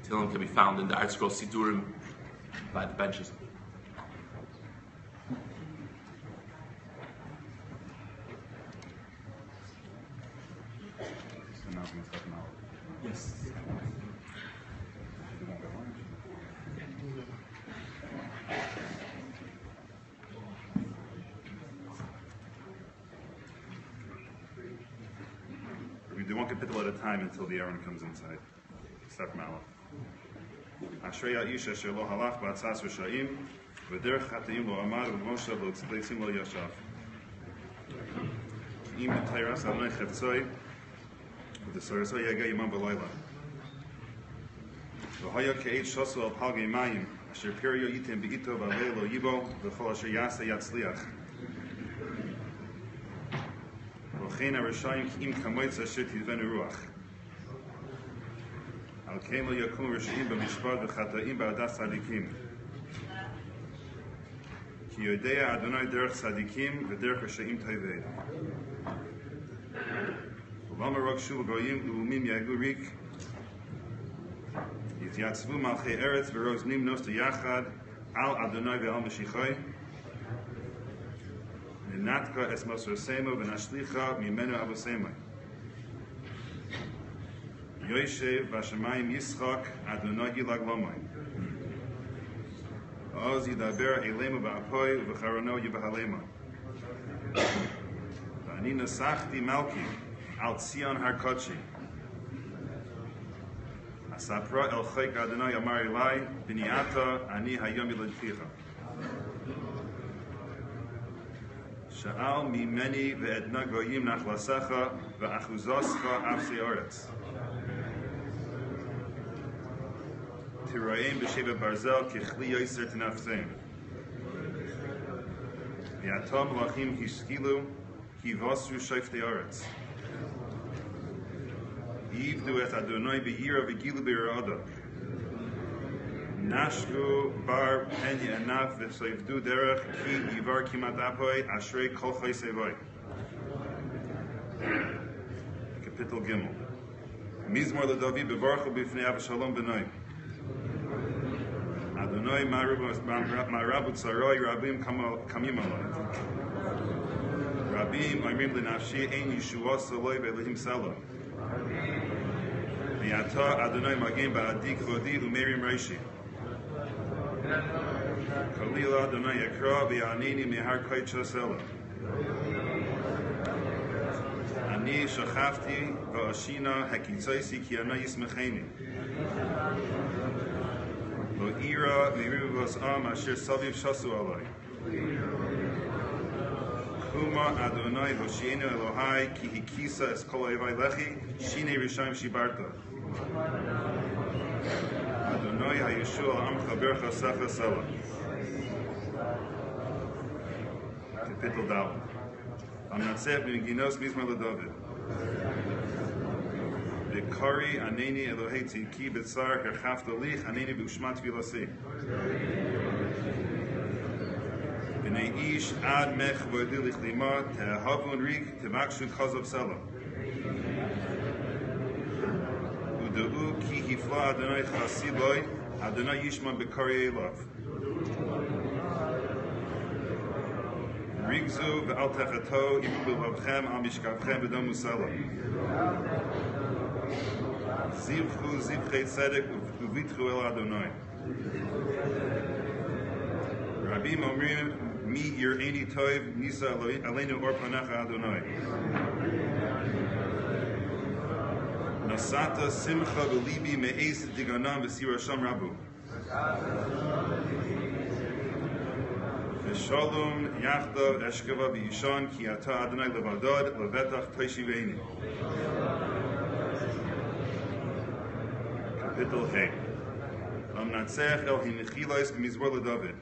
Tehillim can be found in the Art Scroll Sidurim by the benches. Yes. We do one kapitel at a time until the Aharon comes inside. Start from Aleph. Ashrei ha'isha asher lo halach b'atzas v'sha'im v'derech chata'im lo amad v'moshe lo tzleitzim lo yashav. Im b'tayras Adonai cheftzoi v'desorasoi yageh yimam v'layla. V'haya ke'eit shosu al palgei mayim asher perio yitim be'ito v'alei lo yibo v'chol asher yasa yatzliach. V'chein ha'rashayim ki'im kamoitz asher tidvenu ruach. Al kein lo yakum rishim b'mishpat v'chata'im ba'adas tzadikim. Ki yodea Adonai derech tzadikim v'derech rishayim toived. V'lama rok shuv goyim u'umim yagu rik yityatzvu malchei eretz v'roznim nostu yachad al Adonai ve'al Mashiachai v'natka es mosrosemo v'nashlicha mimenu avosemo. Yoshev Vashamayim Yitzchak Adonai Gilag Lomai. Ozzie Daber Elema Ba'apoi V'charono Yibahalema. V'ani Nasachti Malki Al Tzion Har Kodeshi. Asapra El Chayk Adonai Amar Elai B'niata Ani Hayom Yiladficha. Sha'al Mimeni Ve'edna Goyim Nachlasecha Ve'achuzoscha Avsi Oretz. Tiraim b'sheva barzel kichli yoser tenafzeim. V'atom lachim hishkilu kivosru shofte aretz. Yivdu et Adonai b'yira v'gilu b'yirada. Nashku bar penya enaf v'soivdu derech ki yivar kimat apoi ashrei kol choy sevoi. Kapitel Gimel. Mizmor l'Dovid b'varchu b'fnei Avshalom b'noi. Adonai ma'rabu tzaroi rabim kamim alai. Rabim oimrim l'nafshi ein Yeshua saloi ve'elihim salo. V'yata Adonai magim ba'adi kvodi u'merim reishi. Kalila Adonai yakra v'yanini mihar koitcha selo. Ani shachafti v'ashina hakitzoisi ki ana yismecheni. Lo ira merivos am asher saviv shasu alai. Kuma Adonai Hoshienu Elohai ki hikisa es kol evai lechi shine rishayim shibarta. Adonai hayeshua amcha bercha secha sela. Kapitel Dalet. Am natzeh b'ginos mizmor l'Dovid. V'kari aneni Elohei tzidki b'tzar kerchafta lich aneni b'ushmat vilasi. V'nei ish ad mech v'odi lich lima te'havun rik te'makshu chazav selam. U'da'u ki hifla Adonai chasidoi Adonai yishma b'kari elav. Rigzu v'al techato ibu b'lavchem al mishkavchem v'dom u'selam. Zivchu zivchei tzedek uvitchu el Adonai. Rabim omrim mi yir'eni toiv nisa aleinu or panecha Adonai. Nasata simcha v'libi me'es diganam v'sirasham rabu. V'shalom yachdav eshkava v'yishan ki ata Adonai levadad levetach toishiveni. Kapitel Hey. Am natzech el hinichilois b'mizmor l'Dovid.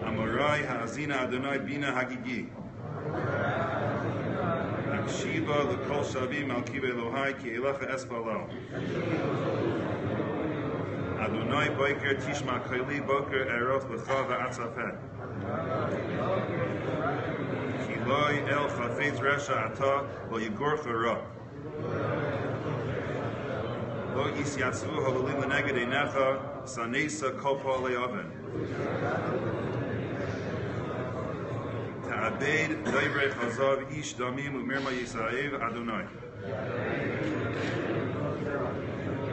Amorai ha'azina Adonai bina hagigi. Akshiva l'kol shavim al kive Elohai ki elecha espalal. Adonai boiker tishma koili boker erof l'cha v'atzafet. Ki loi el chafetz resha ata lo yigor chara. Lo yisyatzu ha'olim l'neged einecha sanesa kol pa'alei oven. Ta'abed dovrei chazav ish damim u'mirma yisaev Adonai.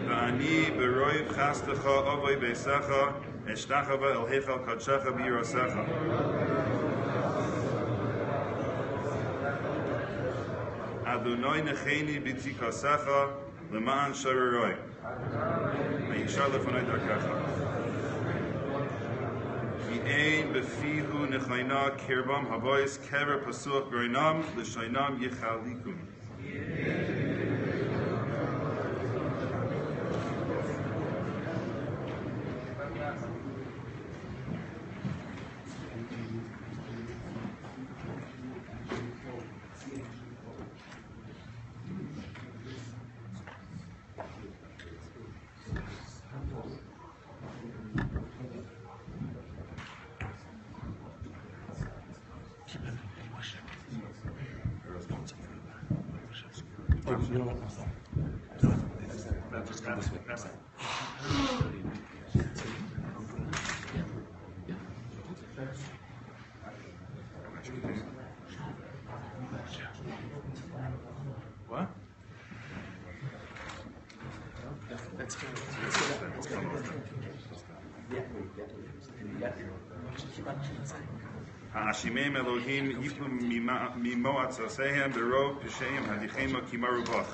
V'ani b'roiv chastecha avoi beisecha eshtachava el heichal kadshecha b'yirasecha. Adonai necheni b'tzikasecha l'ma'an shararoi. V'yishar lefanai darkecha. V'ein b'fihu nechayna kirbam havois kever pasuach b'rinam l'shaynam yichalikum. What? Ha'ashimim Elohim yiplum mimoat zasehem berov pisheim hadichema kimaru bach.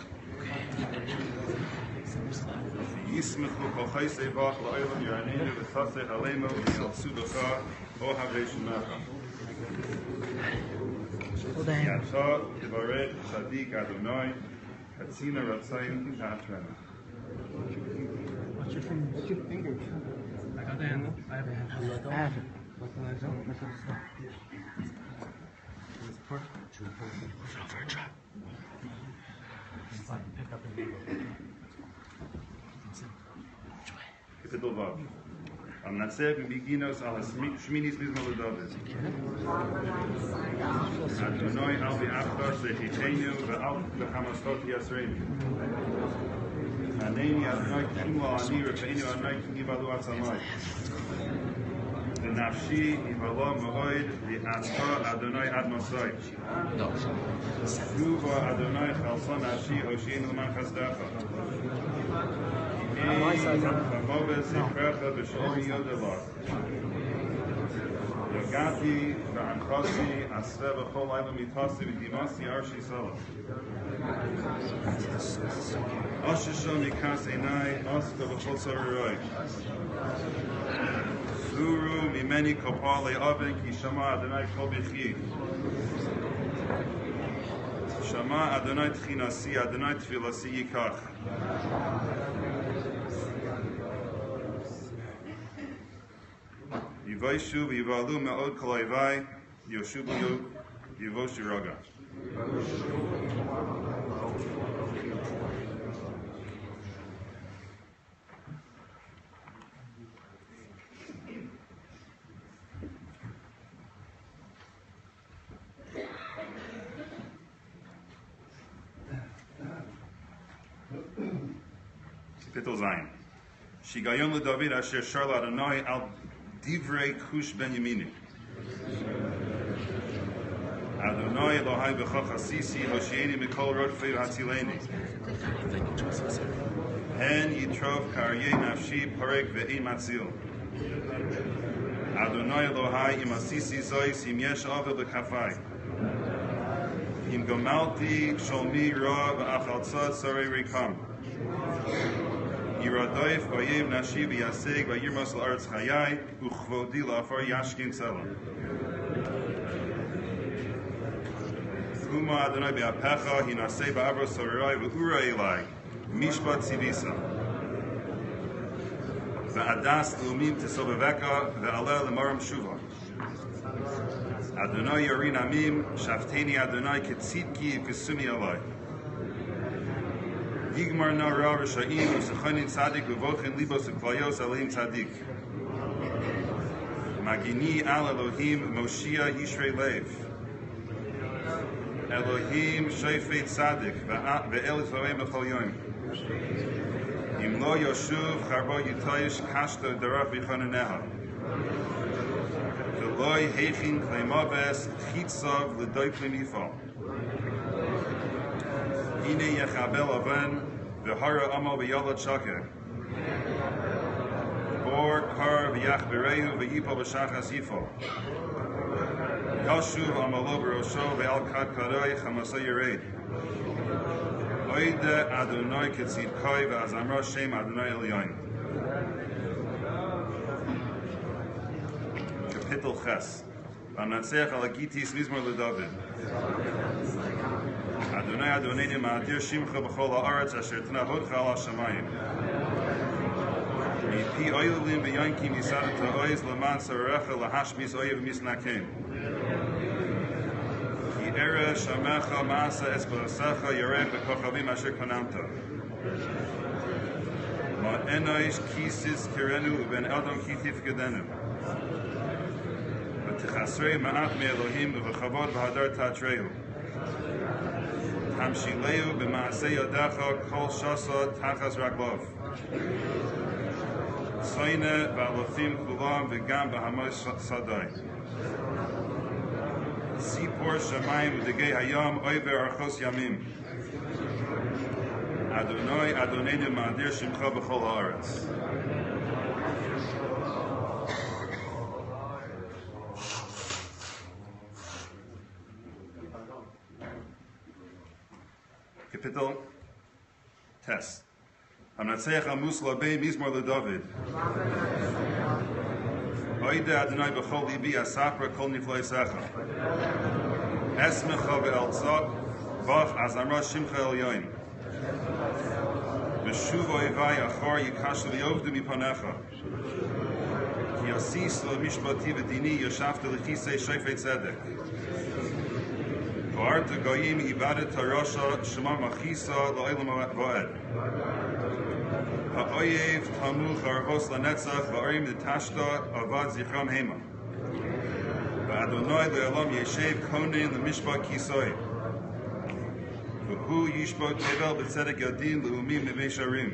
Yismechu kochai sevach la'olam yaranenu v'chasech alemu v'yaltsu b'cha o havreshunacha. Yatcha tivaret tzadik Adonai katzina ratzayim ta'atrena. What's your finger? I got the handle. I have a handle. I have it. What can I do? It's perfect. Put it over a trap. Pick up and go. Kapitel Vav. Al Natseh b'Biginos al Shminis Mizmor Dovid. Adonai al v'achdos zechichenu v'al v'chamastot yasreinu. Aneni Adonai k'shumla ani r'feinu Adonai k'nivalu atzamai. V'nafshi nivala ma'oid v'atzka Adonai ad mosai. Shuva Adonai chalson nafshi hosheinu l'man chazdecha. V'moves zikrecha b'shori yodelach. Yagati v'anchasi asre v'chol ayla mitasi v'dimasi arshi salah. Oshisho mikas einai oska v'chol sararoi. Zuru mimeni kopale oven ki shama Adonai kol b'chi. Shama Adonai tchinasi Adonai tfilasi yikach. Yivaishu v'yivalu me'od kolaivai yoshubu yivosh Shraga. Kapitel Zayin. Shigayon leDavid asher shar l'Adonai al divrei kush ben yamini. Adonai Elohai b'cha chasisi hoshieni mikol rodfei v'hatzileni. Hen yitrov karyei nafshi parek ve'ein matzil. Adonai Elohai im asisi zois im yesh avel b'kafai. Im gamalti sholmi ra v'achaltzat sarei rikam. Yiradoif v'yev nashi v'yaseg v'yirmas l'aretz chayai u'chvodi la'afar yashkin tzelam. Uma Adonai be'apecha hinasei ba'avros sarai v'ura elai mishpat tzivisa v'adas l'umim tisobeveka v'aleh l'maram shuva Adonai yorin amim shafteni Adonai ketzidki v'sumi alai Yigmar na ra r'sha'im u'sechanin tzadik v'vochin libos u'klayos aleim tzadik Magini al Elohim Moshia Yishrei Lev Elohim Shofet Tzadik ve'el Yisrael b'chol yom. Im lo yoshuv charbo yitoish kashto darach b'choneneha. Ve'loi heichin kleimaves chitzov l'doiklim yifal. Hine yechabel aven ve'hara amo v'yolad shakeh. Bor kar v'yach berehu v'yipol b'shachas yifal. Yashuv amalo b'rosho ve'al kad karoi chamaso yered. Oide Adonai Ketzid Koi ve'azamra Shem Adonai Eliyahu. Kapitel Ches. V'amnatzeach al Agitis Mizmor LeDavid. Adonai Adonai Ma'adir Shimcha b'chol ha'aretz asher t'nahodcha al hashamayim. Mipi oilim v'yankim yisad ta'oiz l'man sarecha l'hashmis oyev misnakim. Era shamecha masa esposecha yorech v'kochavim asher konamta. Ma enoish kisis kirenu uben adam kitif gedenu. V'tichasrei ma'at me'elohim v'chavod v'hadar tatrehu. Tamshileu b'maasei yodecha kol shasa tachas raglov. Soine v'alofim kulam v'gam v'hamos sadai. Sipor Shamayim Udegei Hayam Oiver Archos Yamim. Adonai Adonai Ma'adir Shimcha B'chol Haaretz. Kapitel Tes. Hamnatzeach Amus Labei Mizmor LeDavid. Oide Adonai b'chol libi asapra kol nifloi secha. Esmecha ve'eltzak vach azamra shimcha elyoin. V'shuv oivai achor yikashu v'yovdu mipanecha. Ki yasis lo mishpati v'dini yoshavta l'chisei shofet tzedek. V'arta goyim ibadet harosha shema machisa lo'elam va'ed. Ha'oyev tamuch harvos lanetzach va'arim l'tashta avad zichram hema. V'adonai le'olam yeshev konin l'mishpat kisoi. V'hu yishbot tevel b'tzedek yadin l'umim nevesharim.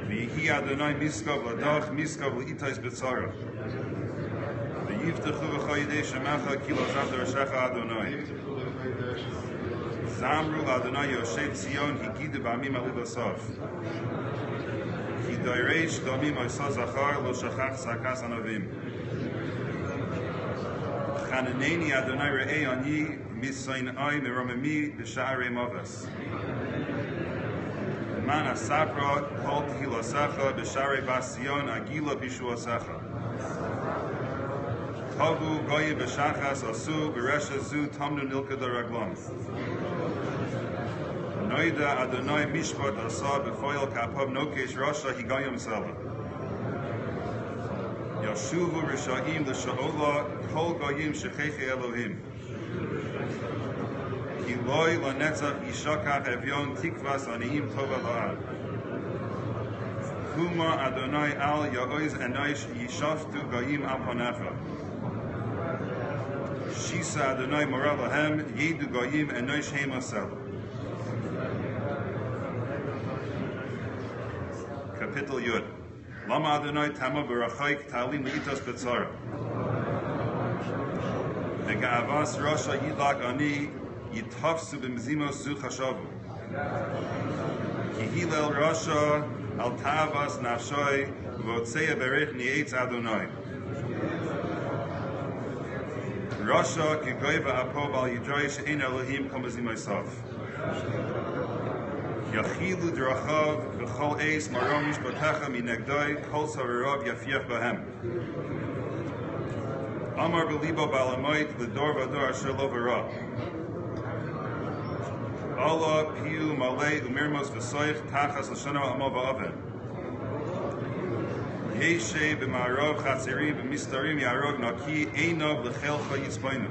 V'yihi Adonai miskav l'dach miskav l'itais b'tzara. V'yiftechu v'chayidei shemecha ki lo zata rashecha Adonai. Zamru Adonai Yoshev Tzion Higidu B'amim Alibasav. Ki Doireish Domim Oisa Zachar Lo Shachach Sakas Anavim. Chananeni Adonai Re'ei Ani Misayin Ay Meromemi B'Sha'arei Maves. Man Asapra Kol Tehilasecha B'Sha'arei Bastion Agila B'Shuasecha. Tavu Goyi B'Shachas Asu B'Resha Zu Tamnu Nilka D'Raglon. Noida Adonai Mishpat Asa B'Foil Kapav Nokesh Rasha Higayim Sela. Yashuvu Risha'im L'Sha'ola Kol Goyim Shecheche Elohim. Ki Loi L'Netzach Yishakach Evyon Tikvas Aniim Tova La'ad. Kuma Adonai Al Ya'oiz Enaish Yishaftu Goyim Al Panecha. Shisa Adonai Morah Lahem Yedu Goyim Enaish Hema Sela. Kapitel Yud. Lama Adonai Tama B'Rachaik Talim Li'itos B'Tzara. V'ga'avas Rasha Yidlak Ani Yitafsu B'Mzimos Zu Chashavu. Ki Hillel Rasha Al Tavas Nafshoi V'Otzeya Berech Ni'etz Adonai. Rasha Ki Goiva Apob Al Yidroi She'en Elohim Kol B'Zimosav. Yachilu Drachav V'chol Eis Marom Mishpatecha Minegdoi Kol Savarov Yafiach Bahem. Amar B'libo Balamoit L'dor V'ador Asher Lo V'ra. Allah Piu Malei Umirmos V'soich Tachas L'shana Amo V'aven. Yeshe B'ma'arov Chatzirim B'mistarim Yarog Naki Einov L'chelcha Yitzpoinu.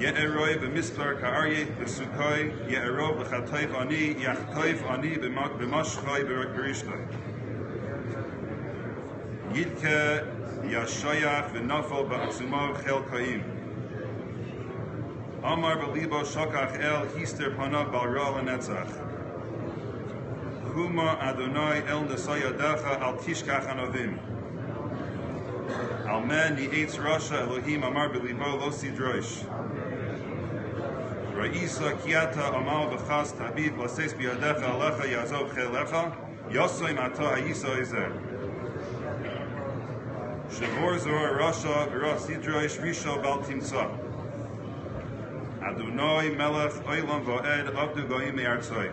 Ye'eroi b'mispar ka'aryeh b'sukoi, ye'erov b'chatoif ani, yachtoif ani b'mashchoi b'rishtoi. Yidke yashoyach v'nafol ba'atzumov chel ka'im. Amar b'libo shokach el hister panav bal ra l'netzach. Huma Adonai el nesayadecha al tishkach anavim. Almen yi'etz rasha Elohim amar b'libo lo sidroish. Ra'isa kiata amal v'chas tabib l'seis biyadecha alecha yazov chelecha yosoim ata ha'yisa ezer. Shavor zor rasha v'ra sidroish risho bal timsa. Adonai melech oilam va'ed avdu goyim me'artzoi.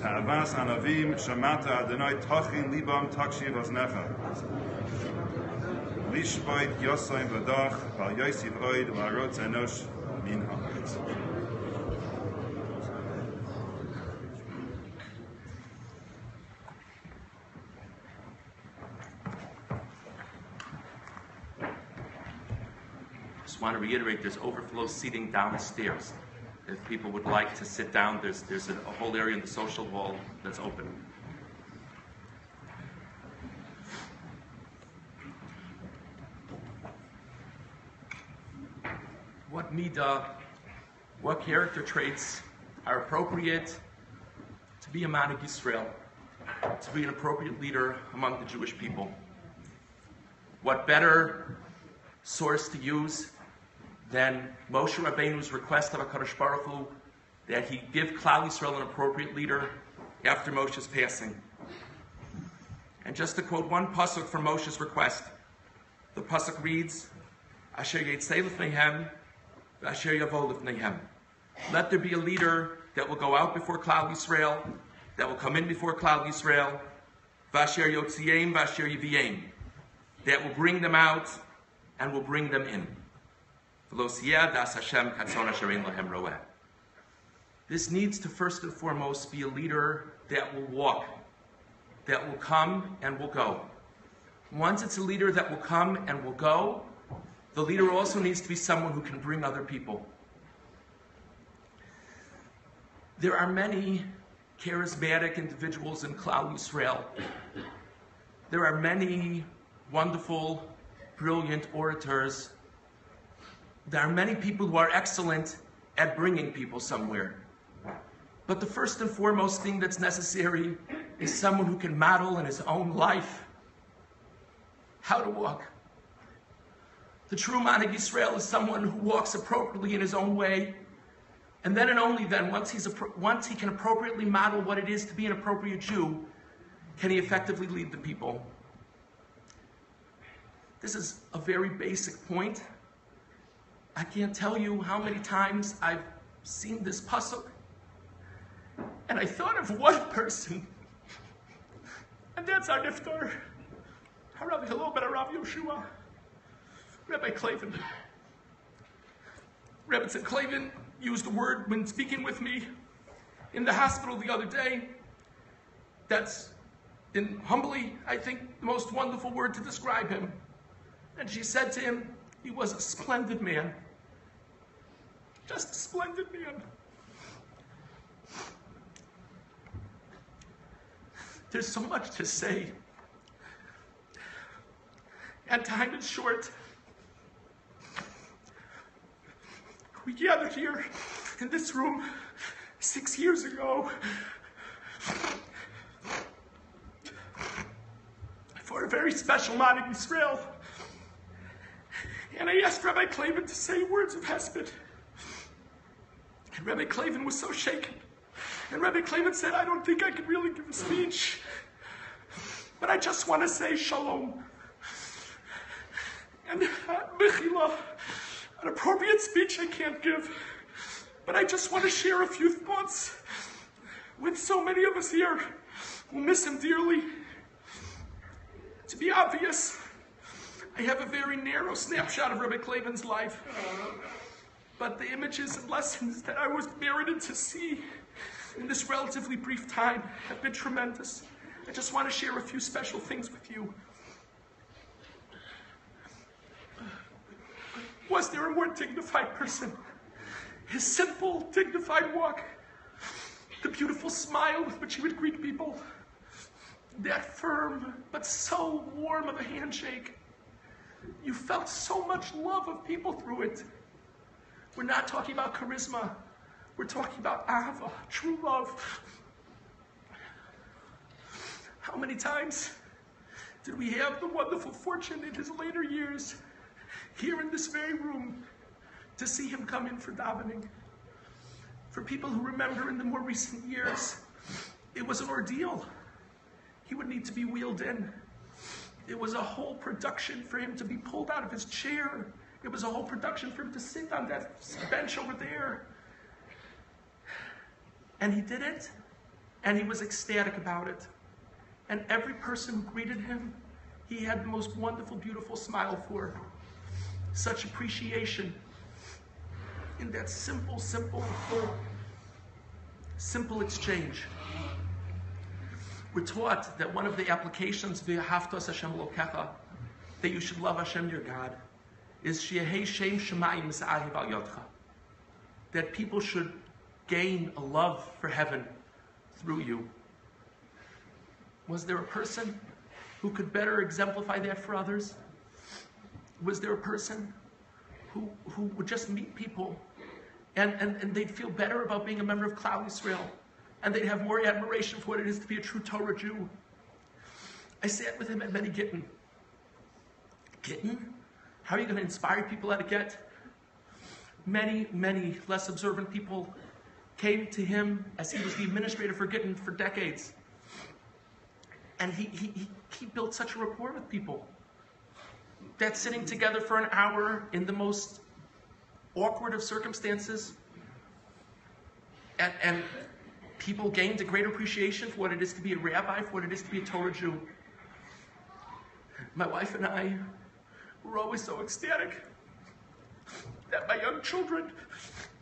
Ta'avas anavim shamata Adonai tachin libam takshiv aznecha. Lishboit yosoim v'dach val yosiv oid v'arotz enosh min ha'aretz. I want to reiterate, there's overflow seating downstairs. If people would like to sit down, there's a whole area in the social hall that's open. What midah, what character traits are appropriate to be a man of Yisrael, to be an appropriate leader among the Jewish people? What better source to use than Moshe Rabbeinu's request of HaKadosh Baruch Hu that he give Klal Yisrael an appropriate leader after Moshe's passing. And just to quote one pasuk from Moshe's request, the pasuk reads, Asher yetzei lifneihem v'asher yavo lifneihem. Let there be a leader that will go out before Klal Yisrael, that will come in before Klal Yisrael, v'asher yotzieim v'asher yivieim, that will bring them out and will bring them in. This needs to first and foremost be a leader that will walk, that will come and will go. Once it's a leader that will come and will go, the leader also needs to be someone who can bring other people. There are many charismatic individuals in Klal Yisrael. There are many wonderful, brilliant orators. There are many people who are excellent at bringing people somewhere. But the first and foremost thing that's necessary is someone who can model in his own life how to walk. The true man of Yisrael is someone who walks appropriately in his own way, and then and only then, once he can appropriately model what it is to be an appropriate Jew, can he effectively lead the people. This is a very basic point. I can't tell you how many times I've seen this pasuk, and I thought of one person, and that's our niftar, Rabbi Hillel ben Rabbi Yehoshua, Rabbi Klavan. Rabbi Klavan used a word when speaking with me in the hospital the other day that's, humbly, I think, the most wonderful word to describe him. And she said to him, he was a splendid man. Just a splendid man. There's so much to say. And time is short. We gathered here in this room 6 years ago for a very special man in Israel. And I asked Rabbi Klavan to say words of hesped. And Rabbi Klavan was so shaken. And Rabbi Klavan said, I don't think I could really give a speech, but I just want to say shalom. And Mechila, an appropriate speech I can't give, but I just want to share a few thoughts with so many of us here who miss him dearly. To be obvious, I have a very narrow snapshot of Rabbi Klavan's life, but the images and lessons that I was merited to see in this relatively brief time have been tremendous. I just want to share a few special things with you. Was there a more dignified person? His simple, dignified walk, the beautiful smile with which he would greet people, that firm but so warm of a handshake. You felt so much love of people through it. We're not talking about charisma. We're talking about ahava, true love. How many times did we have the wonderful fortune in his later years, here in this very room, to see him come in for davening? For people who remember in the more recent years, it was an ordeal. He would need to be wheeled in. It was a whole production for him to be pulled out of his chair. It was a whole production for him to sit on that bench over there. And he did it, and he was ecstatic about it. And every person who greeted him, he had the most wonderful, beautiful smile for. Such appreciation in that simple exchange. We're taught that one of the applications v'ahavtos Hashem Elokecha, that you should love Hashem your God, is she'ehei shem shemayim mis'ahiv al yodcha, that people should gain a love for heaven through you. Was there a person who could better exemplify that for others? Was there a person who would just meet people and they'd feel better about being a member of Klal Yisrael, and they'd have more admiration for what it is to be a true Torah Jew? I sat with him at many Gittin. Gittin? How are you going to inspire people at a get? Many less observant people came to him as he was the administrator for Gittin for decades. And he built such a rapport with people that sitting together for an hour in the most awkward of circumstances, and people gained a great appreciation for what it is to be a rabbi, for what it is to be a Torah Jew. My wife and I were always so ecstatic that my young children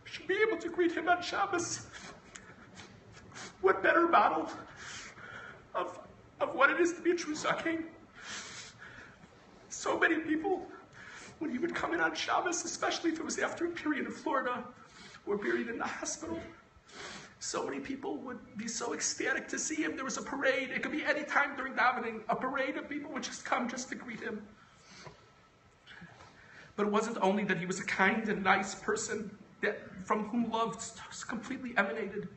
should be able to greet him on Shabbos. What better model of what it is to be a true Zaken? So many people, when he would come in on Shabbos, especially if it was after a period in Florida or a period in the hospital, so many people would be so ecstatic to see him. There was a parade. It could be any time during davening. A parade of people would just come just to greet him. But it wasn't only that he was a kind and nice person that from whom love completely emanated.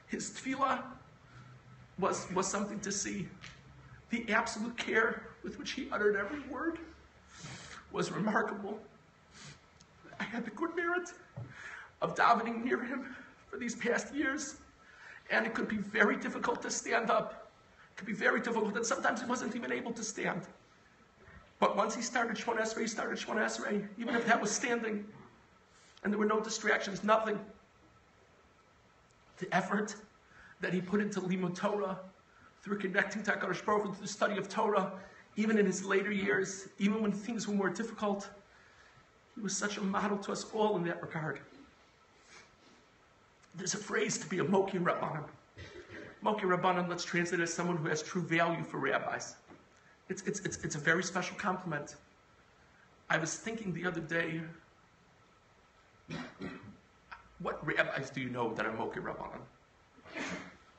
His tefillah was something to see. The absolute care with which he uttered every word was remarkable. I had the good merit of davening near him for these past years, and it could be very difficult to stand up. It could be very difficult, and sometimes he wasn't even able to stand. But once he started Shmona Esrei, he started Shmona Esrei, even if that was standing, and there were no distractions, nothing. The effort that he put into Limud Torah, through connecting to HaKadosh Baruch Hu, through the study of Torah, even in his later years, even when things were more difficult, he was such a model to us all in that regard. There's a phrase to be a Moki Rabbanim. Moki Rabbanim, let's translate it as someone who has true value for rabbis. It's a very special compliment. I was thinking the other day, what rabbis do you know that are Moki Rabbanim?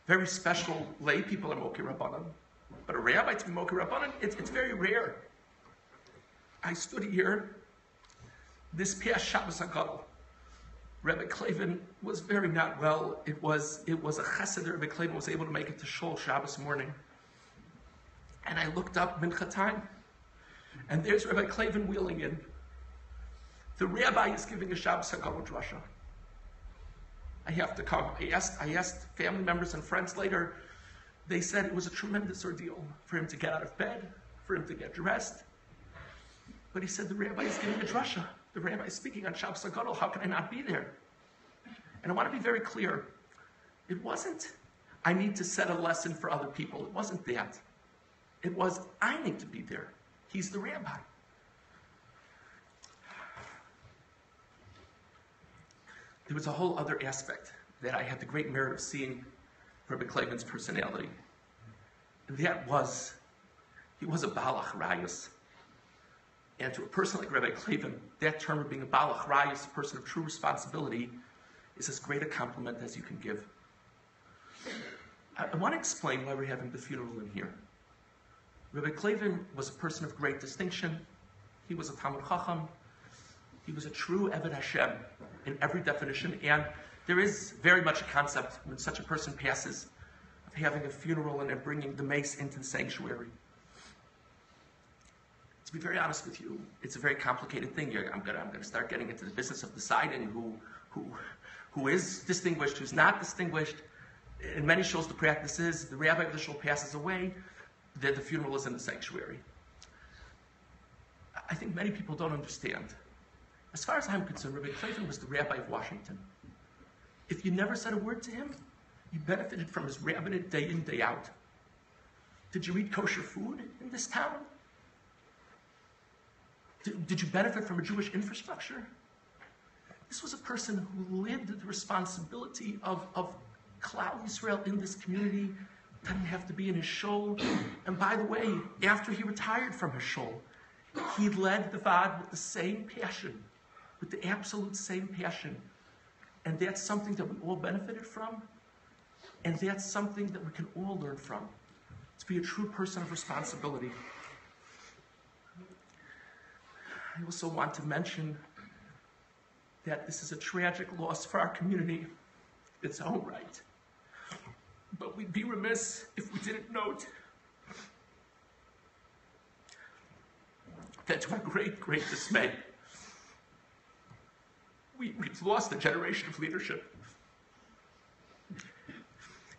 Very special lay people are Moki Rabbanim, but a rabbi to be Moki Rabbanim, it's very rare. I stood here this past Shabbos HaGadol. Rabbi Klavan was very not well. It was a chesed that Rabbi Klavan was able to make it to Shul Shabbos morning. And I looked up Mincha time, and there's Rabbi Klavan wheeling in. The rabbi is giving a Shabbos HaGadol drasha. I have to come. I asked family members and friends later. They said it was a tremendous ordeal for him to get out of bed, for him to get dressed. But he said the rabbi is giving a drasha. The rabbi is speaking on Shabbos HaGadol. How can I not be there? And I want to be very clear. It wasn't, I need to set a lesson for other people. It wasn't that. It was, I need to be there. He's the rabbi. There was a whole other aspect that I had the great merit of seeing Rabbi Klavan's personality. And that was, he was a Baal Achrayus. And to a person like Rabbi Klavan, that term of being a Baal Achrayus, a person of true responsibility, is as great a compliment as you can give. I want to explain why we're having the funeral in here. Rabbi Klavan was a person of great distinction. He was a Talmid Chacham. He was a true Eved Hashem in every definition, and there is very much a concept when such a person passes of having a funeral and then bringing the mace into the sanctuary. To be very honest with you, it's a very complicated thing. I'm going to start getting into the business of deciding who is distinguished, who's not distinguished. In many shows, the practice is the rabbi of the shul passes away, that the funeral is in the sanctuary. I think many people don't understand. As far as I'm concerned, Rabbi Klavan was the rabbi of Washington. If you never said a word to him, you benefited from his rabbinate day in, day out. Did you eat kosher food in this town? Did you benefit from a Jewish infrastructure? This was a person who lived the responsibility of Klal Yisrael in this community. Didn't have to be in his shul. And by the way, after he retired from his shul, he led the Vod with the same passion, with the absolute same passion. And that's something that we all benefited from, and that's something that we can all learn from, to be a true person of responsibility. I also want to mention that this is a tragic loss for our community in its own right. But we'd be remiss if we didn't note that to our great, great dismay, we've lost a generation of leadership.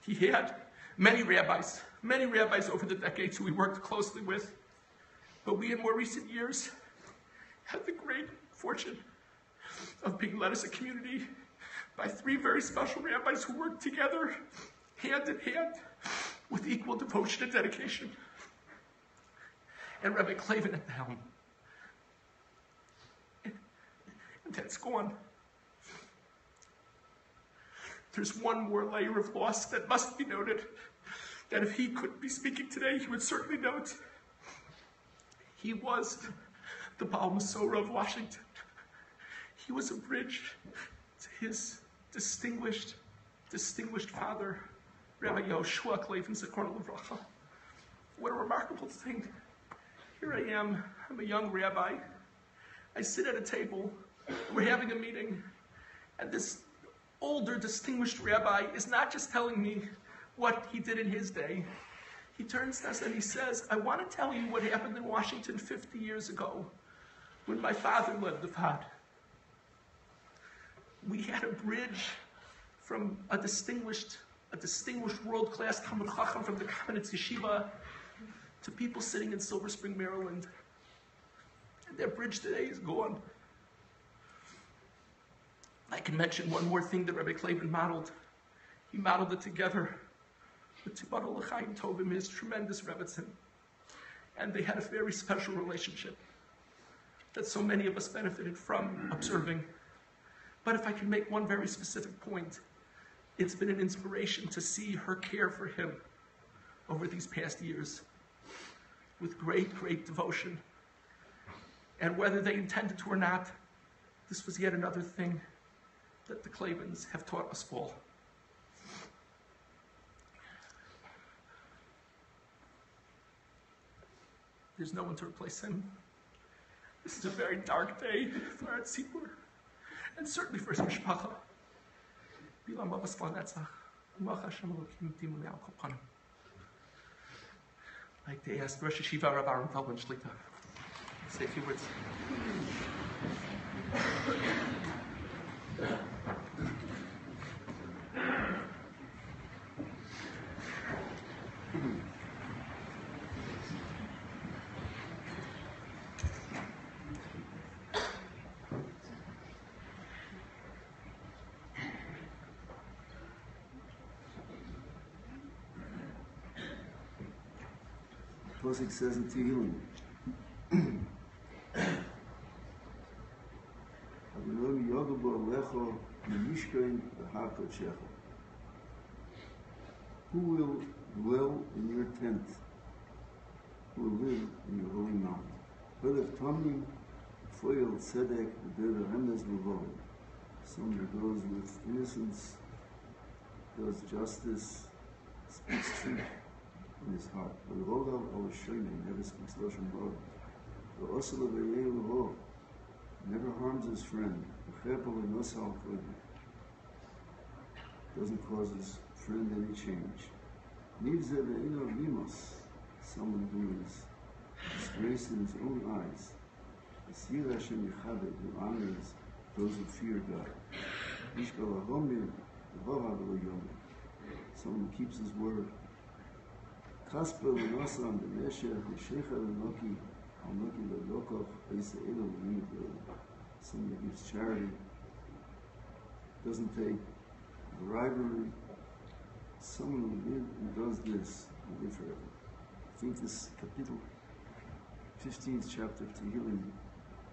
He had many rabbis over the decades who he worked closely with, but we in more recent years had the great fortune of being led as a community by three very special rabbis who worked together, hand in hand, with equal devotion and dedication. And Rabbi Klavan at the helm. And that's gone. There's one more layer of loss that must be noted, that if he couldn't be speaking today, he would certainly note. He was the Baal Masorah of Washington. He was a bridge to his distinguished father, Rabbi Yehoshua Klavan, Zichrono Livracha. What a remarkable thing. Here I am, I'm a young rabbi. I sit at a table, we're having a meeting, and this older, distinguished rabbi is not just telling me what he did in his day. He turns to us and he says, I want to tell you what happened in Washington 50 years ago when my father led the Vod. We had a bridge from a distinguished world-class Talmud Chacham from the Kamenetz Yeshiva to people sitting in Silver Spring, Maryland. And that bridge today is gone. I can mention one more thing that Rabbi Klavan modeled. He modeled it together with Tibadol L'chaim Tovim, his tremendous Rebbetzin. And they had a very special relationship that so many of us benefited from observing. But if I can make one very specific point, it's been an inspiration to see her care for him over these past years with great, great devotion. And whether they intended to or not, this was yet another thing that the Klavans have taught us all. There's no one to replace him. This is a very dark day for our tzibur, and certainly for his mishpacha. I'd like to ask Rosh Yeshiva Rabbi Aharon Feldman Shlita to say a few words. It says in Tehillim, who will dwell in your tent? Who will live in your holy mount? Someone who goes with innocence, does justice, speaks truth in his heart. Never speaks Lashon Hara. never harms his friend, doesn't cause his friend any change. Someone who is disgraced in his own eyes, who honors those who fear God. Someone who keeps his word. Someone who gives charity, doesn't take bribery. Someone who does this will live forever. I think this kapitel, 15th chapter of Tehillim,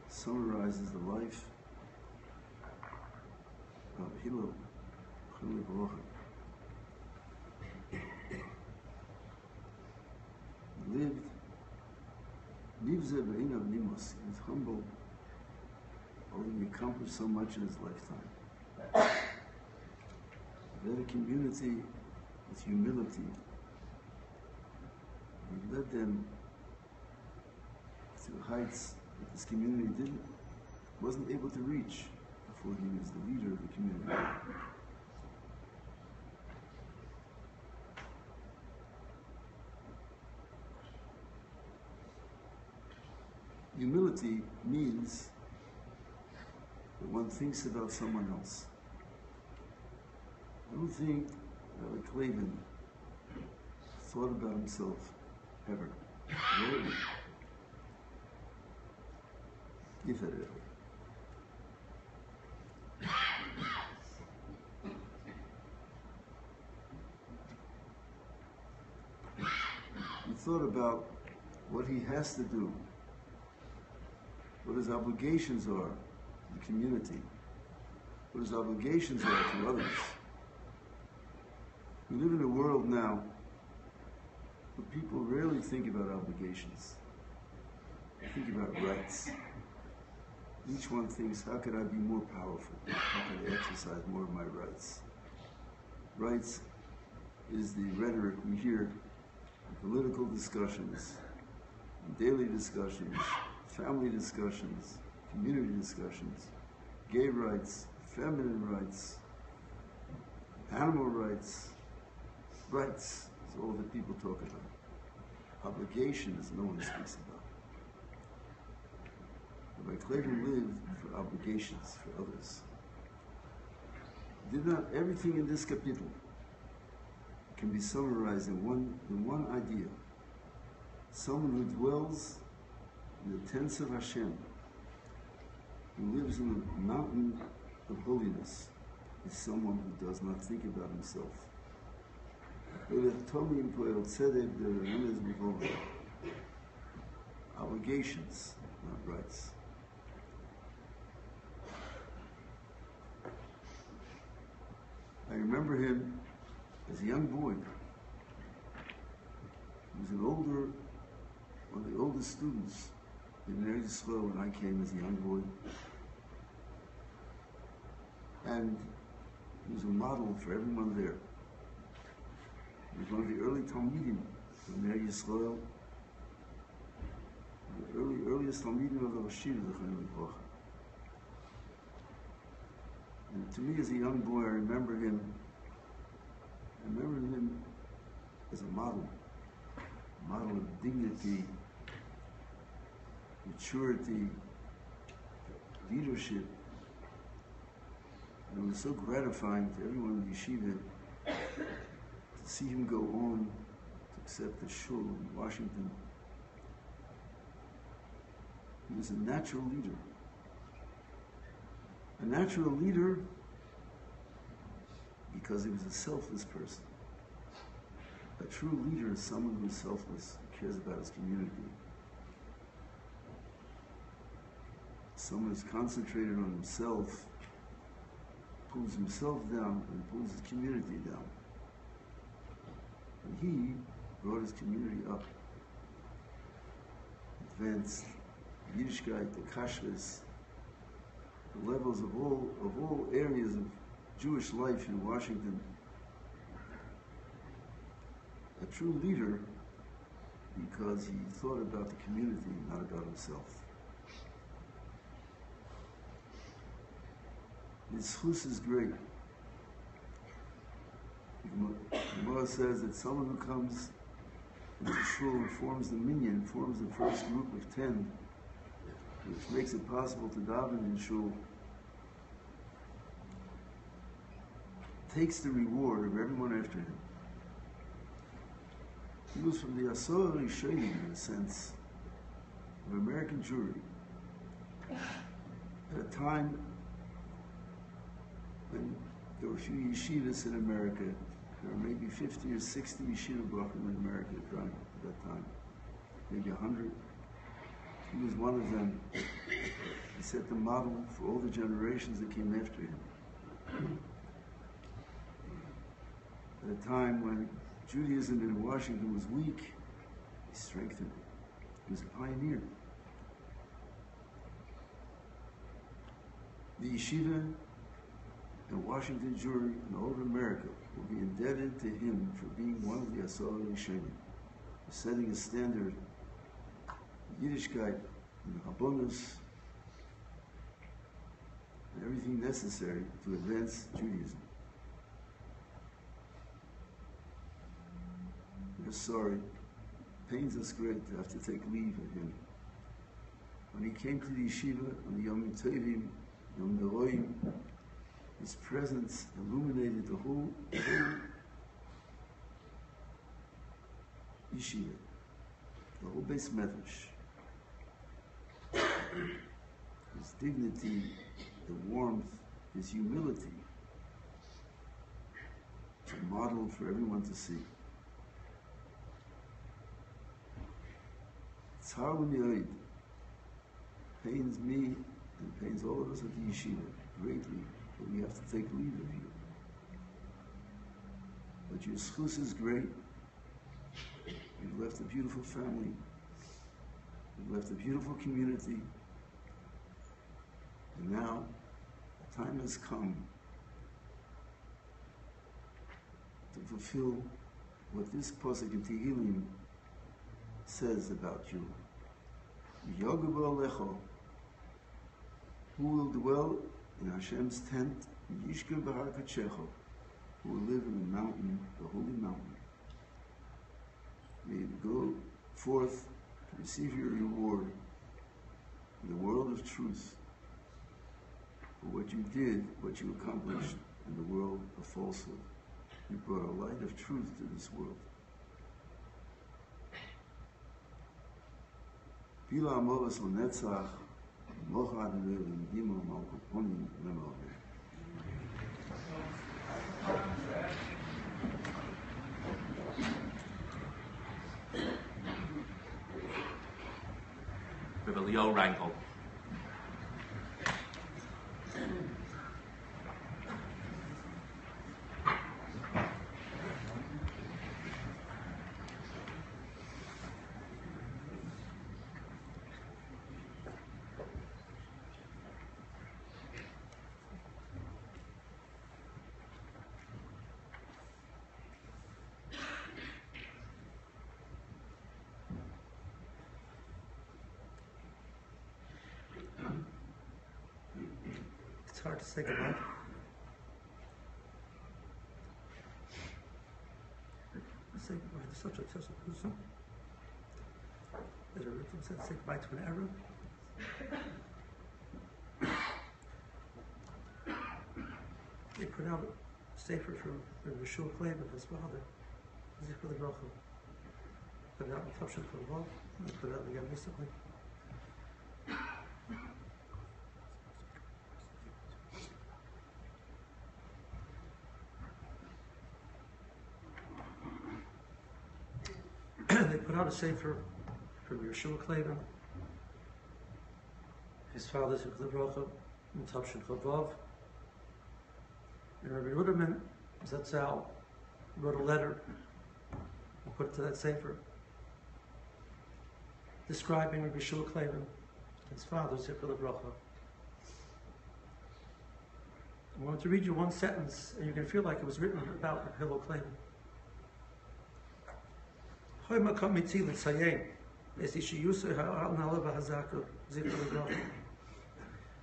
summarizes the life of Rabbi Hillel Klavan. Lived, he was humble, although he accomplished so much in his lifetime. He led a community with humility. He led them to heights that this community wasn't able to reach before he was the leader of the community. Humility means that one thinks about someone else. I don't think Rabbi Klavan thought about himself ever. Really. If it ever. He thought about what he has to do, what his obligations are to the community, what his obligations are to others. We live in a world now where people rarely think about obligations. They think about rights. Each one thinks, how could I be more powerful? How can I exercise more of my rights? Rights is the rhetoric we hear in political discussions, in daily discussions, family discussions, community discussions, gay rights, feminine rights, animal rights. Rights is all that people talk about. Obligations, no one speaks about. Rabbi Klavan lived for obligations for others. Did not everything in this kapitel can be summarized in one idea. Someone who dwells in the tents of Hashem, who lives in the mountain of holiness, is someone who does not think about himself. Obligations, not rights. I remember him as a young boy. He was one of the oldest students in Yechezkel when I came as a young boy. And he was a model for everyone there. He was one of the early Talmidim of Yechezkel, the earliest Talmidim of the Rashid. And to me, as a young boy, I remember him as a model of dignity, maturity, leadership. And it was so gratifying to everyone in Yeshiva to see him go on to accept the shul in Washington. He was a natural leader. A natural leader because he was a selfless person. A true leader is someone who is selfless, who cares about his community. Someone who's concentrated on himself, pulls himself down and pulls his community down. And he brought his community up. Advanced Yiddishkeit, the kashrus, the levels of all areas of Jewish life in Washington. A true leader because he thought about the community, not about himself. His chus is great. The Gemara says that someone who comes into shul and forms the minyan, forms the first group of 10, which makes it possible to daven in shul, takes the reward of everyone after him. He was from the Asor Rishonim, in a sense, of American Jewry. At a time when there were a few yeshivas in America, there were maybe 50 or 60 yeshiva Burham in America at that time, maybe 100. He was one of them. He set the model for all the generations that came after him. At a time when Judaism in Washington was weak, he strengthened it. He was a pioneer. The yeshiva and Washington Jewry and all of America will be indebted to him for being one of the Asor Rishonim, for setting a standard of Yiddishkeit and the Habonus and everything necessary to advance Judaism. We're sorry, it pains us great to have to take leave of him. When he came to the yeshiva on the Yom Tovim, Yom Neroim, his presence illuminated the whole yeshiva, the whole Beis Medrash. His dignity, the warmth, his humility, it's a model for everyone to see. Tzar L'Mi'od pains me and pains all of us at the yeshiva greatly that we have to take leave of you. But your schus is great. You've left a beautiful family. You've left a beautiful community. And now, the time has come to fulfill what this pasuk in Tehillim says about you. Yogabu Alecho, who will dwell in Hashem's tent, Yishkem B'Har Kachecho, who will live in the mountain, the holy mountain. May you go forth to receive your reward in the world of truth for what you did, what you accomplished in the world of falsehood. You brought a light of truth to this world. Pila Amoras L'Netzach, Mocha Adonai L'Mdimo Malkoponim L'Melech. Rabbi Eliyahu Reingold. It's hard to say goodbye. Say goodbye to such a person. There's a ritual said say goodbye to an Arab. They put out a sefer from Yehoshua Klavan of his father, Zichron Rachamim. Put it out in Topshin for the wall, and put it out again recently. They put out a sefer from Yehoshua Klavan, his father's Zichron Rachamim, in Topshin Chavav. And Rabbi Ruderman Zatzal wrote a letter and put it to that sefer, describing Rabbi Hillel Klavan, his father's Zichron Rachamim. I wanted to read you one sentence, and you can feel like it was written about Rabbi Hillel Klavan.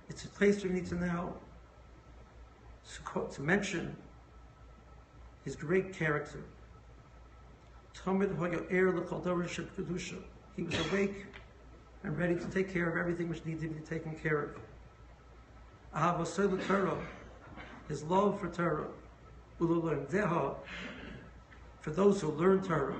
It's a place we need to now to mention his great character. He was awake and ready to take care of everything which needed to be taken care of. His love for Torah, for those who learn Torah,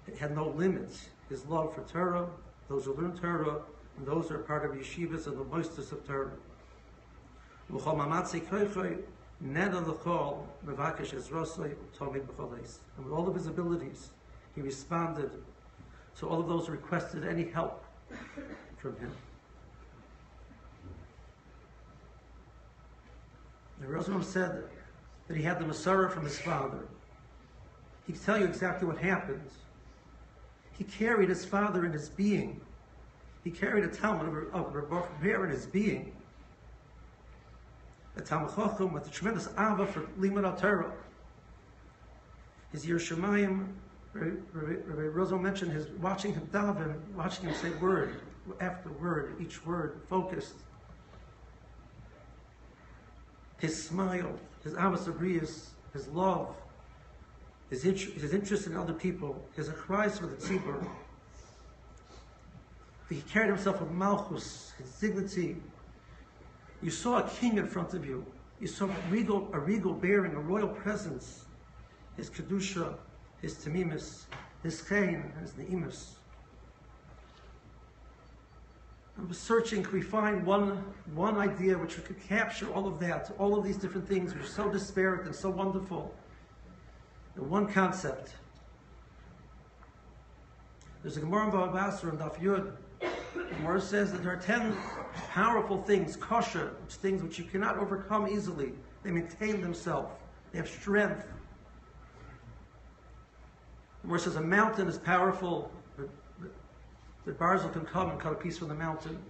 it had no limits. His love for Torah, those who learn Torah, and those who are part of yeshivas and the moistest of Torah. And with all of his abilities, he responded to all of those who requested any help from him. The Rosenbaum said that he had the Masorah from his father. He could tell you exactly what happened. He carried his father in his being. He carried a Talmud of Rabbi Hillel in his being. A Talmud Chacham with a tremendous ava for Limud Torah. His Yerushalayim, Rabbi Rosenbaum mentioned his watching him daven, watching him say word after word, each word focused. His smile, his avos abrius, his love, his interest in other people, his cries for the tzibur. He carried himself with malchus, his dignity. You saw a king in front of you. You saw a regal bearing, a royal presence. His kedusha, his tamimus, his chen, his neimus. I was searching, could we find one idea which could capture all of that, all of these different things which are so disparate and so wonderful in one concept. There's a Gemara in Bava Basra and Daf Yud. The Gemara says that there are 10 powerful things, kosher, things which you cannot overcome easily. They maintain themselves. They have strength. The Gemara says a mountain is powerful. The Barzel can come and cut a piece from the mountain.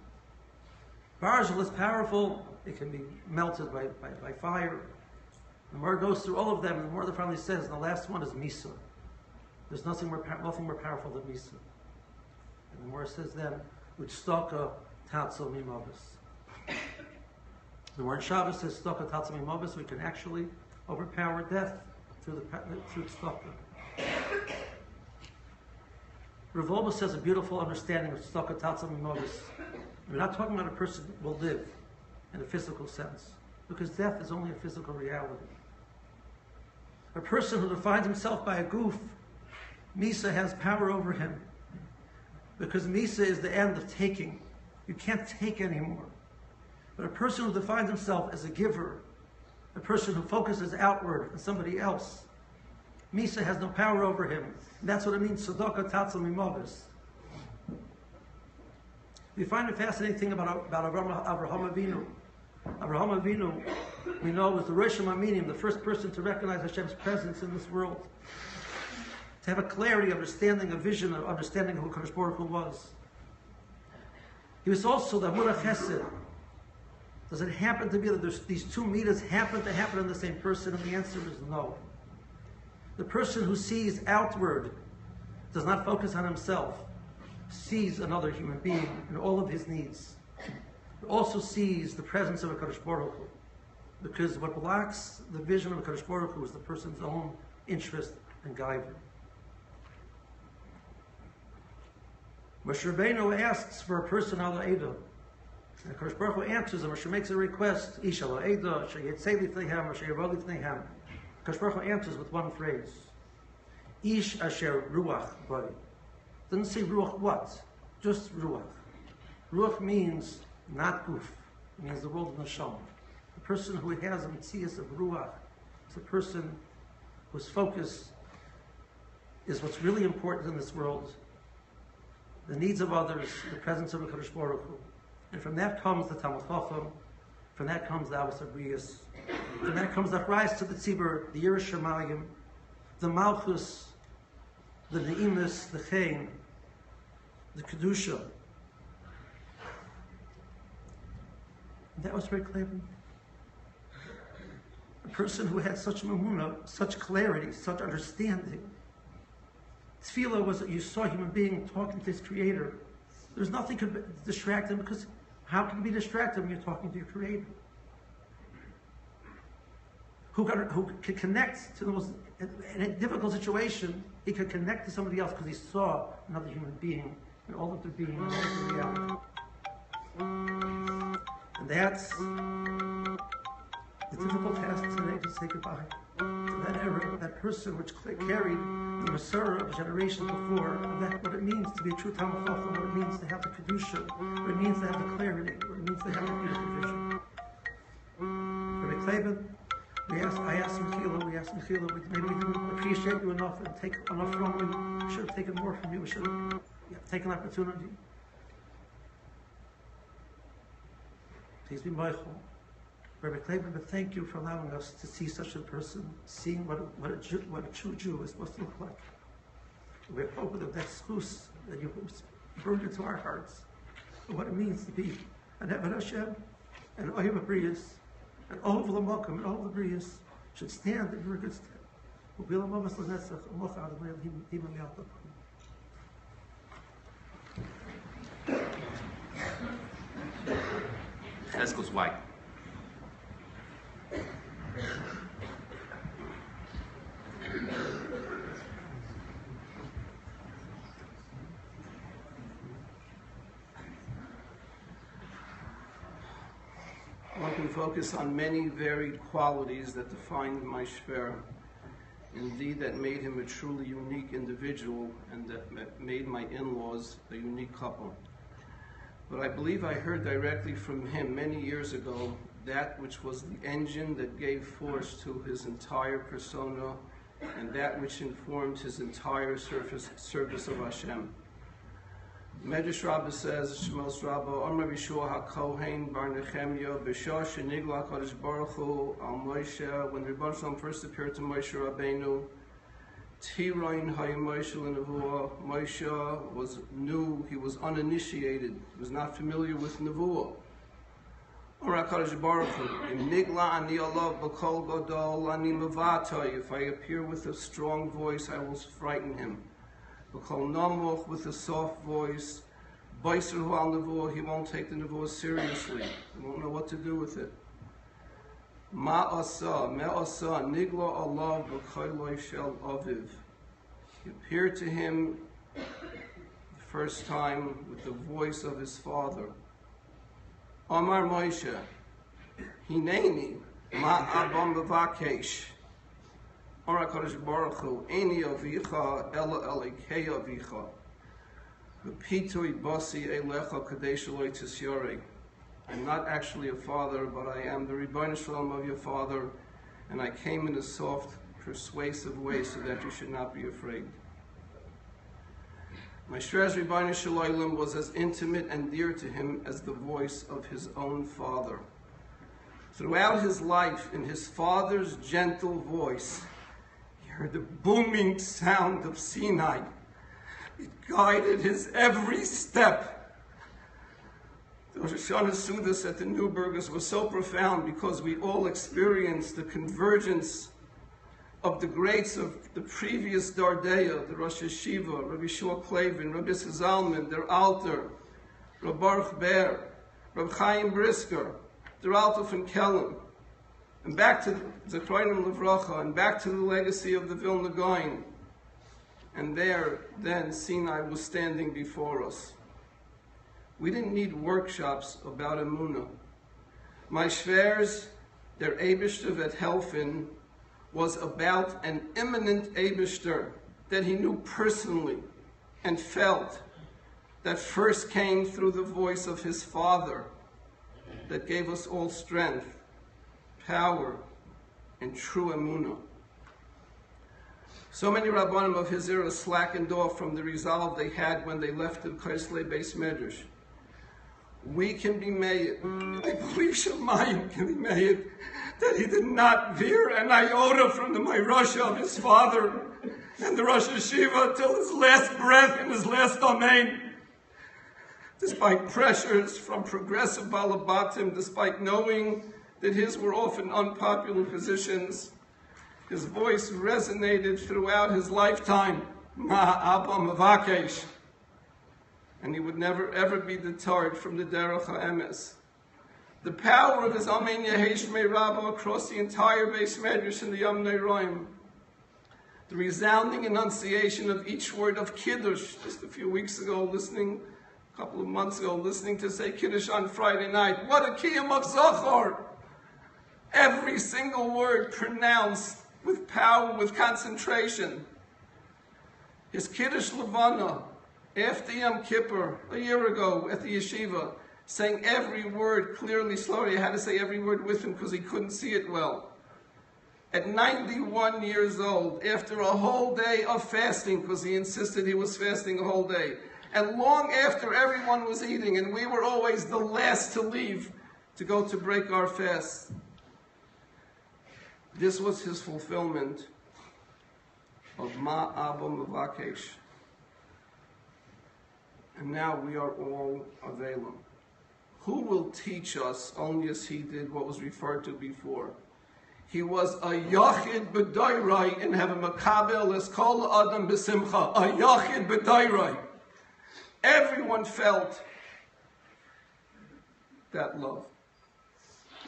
Barzel is powerful. It can be melted by fire. The more it goes through all of them, and the more the finally says, and the last one is Misa. There's nothing more powerful than Misa. And the more it says then, Utstaka Tatzel Mimovis. The word Shabbos says Staka Tatzel Mimovis, we can actually overpower death through Tzedakah. Revolba says a beautiful understanding of Tzedakah Tatzel Mimovis. We're not talking about a person who will live in a physical sense, because death is only a physical reality. A person who defines himself by a goof, Misa has power over him, because Misa is the end of taking. You can't take anymore. But a person who defines himself as a giver, a person who focuses outward on somebody else, Misa has no power over him. And that's what it means, Tzedakah Tatzel Mimovis. We find a fascinating thing about Avraham Avinu. Avraham Avinu, we know, was the Rachamim, the first person to recognize Hashem's presence in this world. To have a clarity, understanding, a vision, of understanding of who Kadosh Baruch Hu was. He was also the Emunah Chesed. Does it happen to be that these two midas happen to happen in the same person? And the answer is no. The person who sees outward does not focus on himself, sees another human being and all of his needs. But also sees the presence of a Kadosh Baruch Hu. Because what blocks the vision of a Kadosh Baruch Hu is the person's own interest and gaiva. Moshe Rabbeinu asks for a person ala Eidah. And Kadosh Baruch Hu answers him. Moshe makes a request, Ish ala Eidah, sheyetzei lifneihem, or sheyavod lifneihem. Kadosh Baruch Hu answers with one phrase. Ish asher ruach boi. Doesn't say ruach what? Just ruach. Ruach means not guf. It means the world of neshama. The person who has a mitzias of ruach is a person whose focus is what's really important in this world. The needs of others, the presence of a Kadosh Baruch Hu. And from that comes the Talmud Chacham, from that comes the Avos Abrius, from that comes the rise to the Tzibur, the Yerushalayim, the Malchus, the Neimus, the Chen, the Kedusha. And that was very clear. A person who had such Emunah, such clarity, such understanding. Tefillah was that you saw a human being talking to his Creator. There's nothing could distract him, because how can you be distracted when you're talking to your Creator? Who could connect to the most, in a difficult situation, he could connect to somebody else because he saw another human being and all of their being and all of their reality. And that's the difficult task today, to say goodbye to that era, that person which carried the Masorah of generations before, what it means to be a true Talmid Chacham, what it means to have the Kedusha, what it means to have the clarity, what it means to have the beautiful vision. Rabbi Klavan, I asked Mechila, maybe we didn't appreciate you enough and take enough from you. We should have taken more from you. We should have taken opportunity. Please be mindful. Rabbi Klavan, but thank you for allowing us to see such a person, seeing what a true Jew is supposed to look like. We hope that schus that you burned into our hearts, what it means to be an Eved Hashem, and Ohev HaBriyos, and all of the Malkum, and all of the Briyos should stand in your good stead. Yechezkel Zweig. One can focus on many varied qualities that defined my shver, indeed that made him a truly unique individual and that made my in-laws a unique couple. But I believe I heard directly from him many years ago that which was the engine that gave force to his entire persona and that which informed his entire service of Hashem. Medrash Rabbah says, Shmos Rabbah, Amar Yeshua HaKohen Bar Nechemya, B'shah Shenigla HaKadosh Baruch Hu Al Moshe, when the Rebbe Shalom first appeared to Moshe Rabbeinu, Tiroin Hay Moshe L'Nevuah, Moshe was new, he was uninitiated, he was not familiar with Nevuah. Amar HaKadosh Baruch Hu, Im Nigla Ani Olav B'kol Gadol Ani Mevatay, if I appear with a strong voice, I will frighten him. With a soft voice, Baiserhu al Nevuah, he won't take the Nevuah seriously. He won't know what to do with it. Ma'asa, Nigla Allah b'chayloi shel aviv. He appeared to him the first time with the voice of his father. Amar Moshe, Hineni, Ma'abam b'vakesh. Amar HaKadosh Baruch Hu, Eini avicha, Ela Elikei avicha. V'pitui basi elecha kadesh eloi tisyarei. I'm not actually a father, but I am the Ribono Shel Olam of your father, and I came in a soft, persuasive way so that you should not be afraid. My Shre's Ribono Shel Olam was as intimate and dear to him as the voice of his own father. Throughout his life, in his father's gentle voice, the booming sound of Sinai. It guided his every step. The Rosh Hashanah Sudas at the Neubergers was so profound because we all experienced the convergence of the greats of the previous Dardeya, the Rosh Hashiva, Rabbi Hillel Klavan, Rabbi Zalman, their Alter, Rabbi Baruch Ber, Rabbi Chaim Brisker, their Alter from Kelm, and back to the Zechronim Levracha, and back to the legacy of the Vilna Gaon. And there, then, Sinai was standing before us. We didn't need workshops about Emunah. My Shvers, their Eibishter at Helfin, was about an imminent Eibishter that he knew personally and felt, that first came through the voice of his father, that gave us all strength, power, and true Emunah. So many Rabbanim of his era slackened off from the resolve they had when they left the Kaisley Beis Medrash. We can be made, I believe Shemayim can be made, that he did not veer an iota from the Mayrasha of his father and the Rosh Hashiva till his last breath in his last domain. Despite pressures from progressive Balabatim, despite knowing that his were often unpopular positions, his voice resonated throughout his lifetime. Ma'abba Mavakesh. and he would never ever be deterred from the derech ha'emes. The power of his Amen Yeheshmei Rabba across the entire Beis Medrash in the Yom Neiroim. The resounding enunciation of each word of Kiddush. Just a few weeks ago, a couple of months ago, listening to say Kiddush on Friday night. What a kiyum of Zohar! Every single word pronounced with power, with concentration. His Kiddush Levana, after Yom Kippur, a year ago at the yeshiva, saying every word clearly, slowly. I had to say every word with him because he couldn't see it well. At 91 years old, after a whole day of fasting, because he insisted he was fasting a whole day, and long after everyone was eating, and we were always the last to leave to go to break our fast. This was his fulfillment of Ma Abba Mavakesh. And now we are all Avelim. Who will teach us, only as he did what was referred to before? He was a Yachid B'dairai in heaven, Makabel es kol Adam b'simcha, a Yachid B'dairai. Everyone felt that love.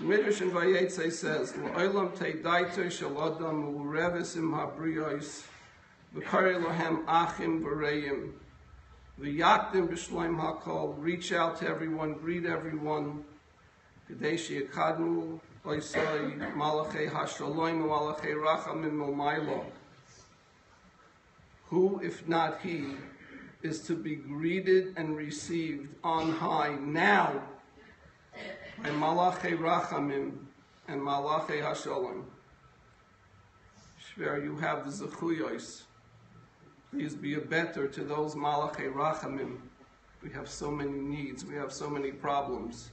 Midrash in Vayetze says, L'olam teidaito shel Adam u'reves im habriyos, v'kari lohem achim v'reim, v'yakdim b'shloim hakol, reach out to everyone, greet everyone, k'dei she'yakadmu oisai malachei hashaloim malachei rachamim u'maylo. Who, if not he, is to be greeted and received on high now by Malachei Rachamim and Malachei Hashalom. Shver, you have the Zechuyos. Please be a better to those Malachei Rachamim. We have so many needs, we have so many problems.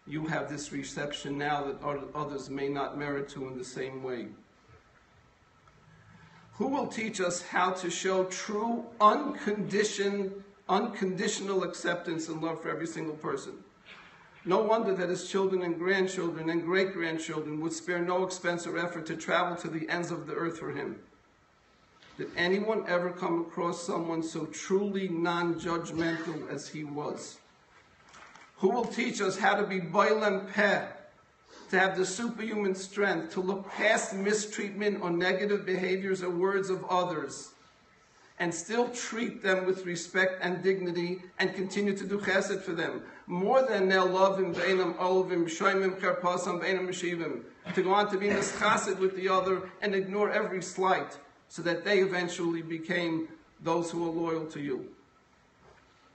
You have this reception now that others may not merit to in the same way. Who will teach us how to show true, unconditional acceptance and love for every single person? No wonder that his children and grandchildren and great-grandchildren would spare no expense or effort to travel to the ends of the earth for him. Did anyone ever come across someone so truly non-judgmental as he was? Who will teach us how to be boilem peh, to have the superhuman strength to look past mistreatment or negative behaviors or words of others and still treat them with respect and dignity and continue to do chesed for them. More than they'll love him, beinam olavim, shoymim karpasam, beinam meshivim, to go on to be mischased with the other and ignore every slight so that they eventually became those who are loyal to you.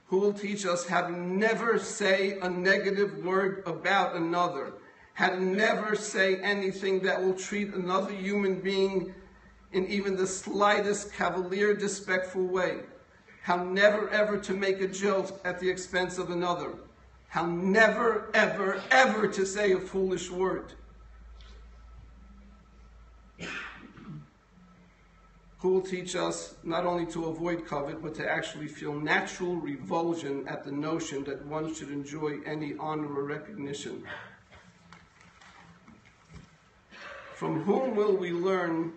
Who will teach us how to never say a negative word about another, how to never say anything that will treat another human being in even the slightest cavalier, disrespectful way. How never ever to make a joke at the expense of another. How never ever ever to say a foolish word. Who will teach us not only to avoid covet, but to actually feel natural revulsion at the notion that one should enjoy any honor or recognition. From whom will we learn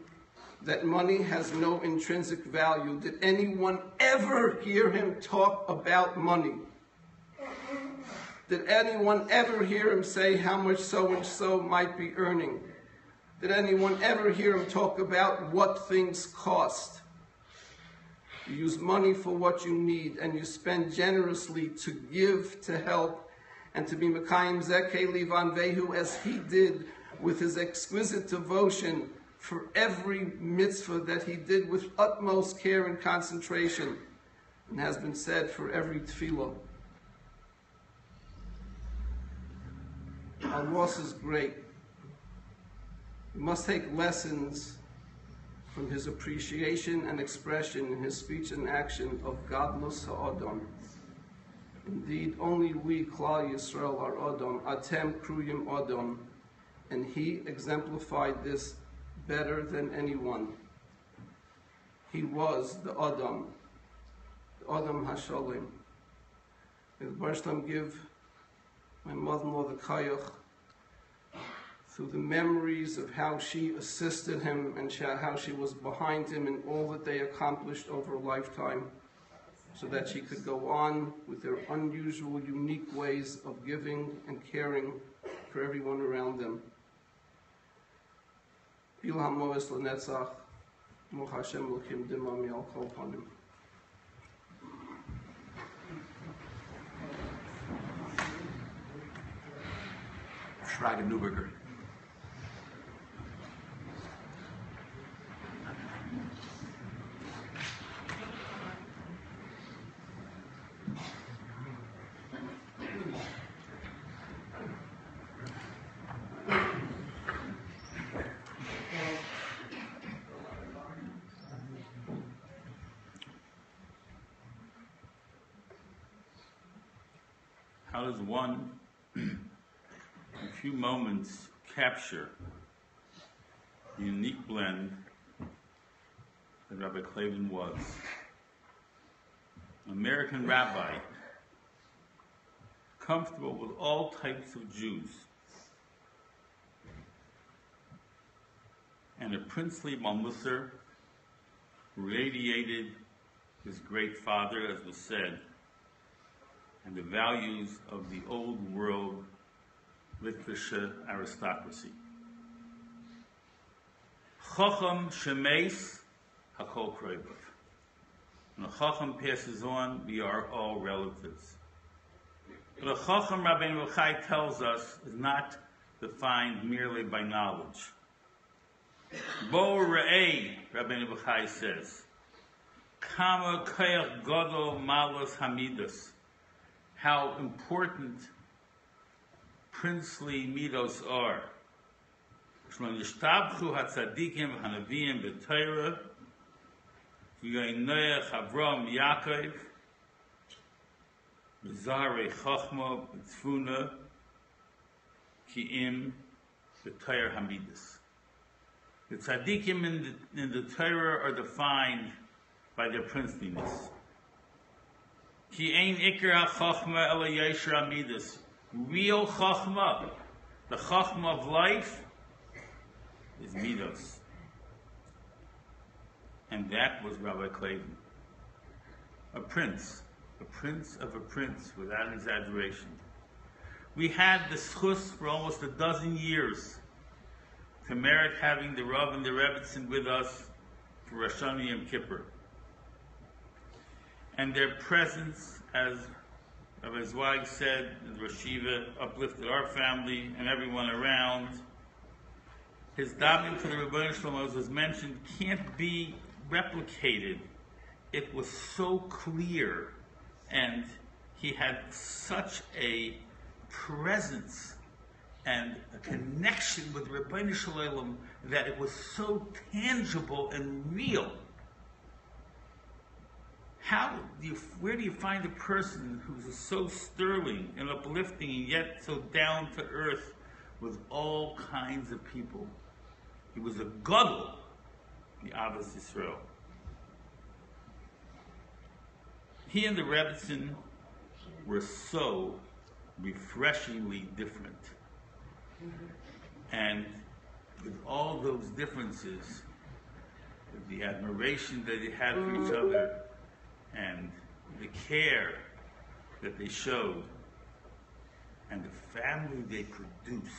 that money has no intrinsic value? Did anyone ever hear him talk about money? Did anyone ever hear him say how much so-and-so might be earning? Did anyone ever hear him talk about what things cost? You use money for what you need, and you spend generously to give, to help, and to be Mekayim Zekei Livan Vehu as he did with his exquisite devotion for every mitzvah that he did with utmost care and concentration, and has been said for every tefillah. Our loss is great. We must take lessons from his appreciation and expression in his speech and action of Gadlus Ha'adam. Indeed, only we, Klal Yisrael, are Adam, Atem Kruyim Adam, and he exemplified this better than anyone. He was the Adam Hashalim. May the Burham give my mother-in-law the Kayach through the memories of how she assisted him and how she was behind him in all that they accomplished over a lifetime. so that she could go on with their unusual, unique ways of giving and caring for everyone around them. Bilham Moes Lenetzach, Moch Hashem L'kim Dimam Yal Kol Panim. Shraga Neuberger. How does one, in a few moments, capture the unique blend that Rabbi Klavan was? An American rabbi, comfortable with all types of Jews, and a princely Malmusser who radiated his great father, as was said, and the values of the old world literature aristocracy. Chacham shemeis hakol kroivav. When a Chacham passes on, we are all relatives. But a Chacham, Rabbi Hillel tells us, is not defined merely by knowledge. Bo re'ei, Rabbi Hillel says, kama koyach gadol malos hamidas. How important princely midos are. Shlo nishtabchu hatzadikim v'hanaviyim b'Torah v'yoinoyach Avram Yaakov v'zarei chachma b'tzfuna ki'im b'Torah hamidas. The tzadikim in the Torah are defined by their princeliness. Ki ein ikar ha-chachma ela yesher amidus. Real chachma, the chachma of life, is midos. And that was Rabbi Klavan. A prince of a prince, without exaggeration. We had the schus for almost a dozen years to merit having the Rav and the Rebbetzin with us for Rosh Hashanah Yom Kippur. And their presence, as Rabbi Zweig said, the Rosh Yeshiva uplifted our family and everyone around. His davening for the Rebbeinu Shalom, as was mentioned, can't be replicated. It was so clear, and he had such a presence and a connection with Rebbeinu Shalom that it was so tangible and real. Where do you find a person who's so sterling and uplifting and yet so down to earth with all kinds of people? He was a gadol, the Avos Yisrael. He and the Rebbetzin were so refreshingly different. And with all those differences, the admiration that they had for each other, and the care that they showed, and the family they produced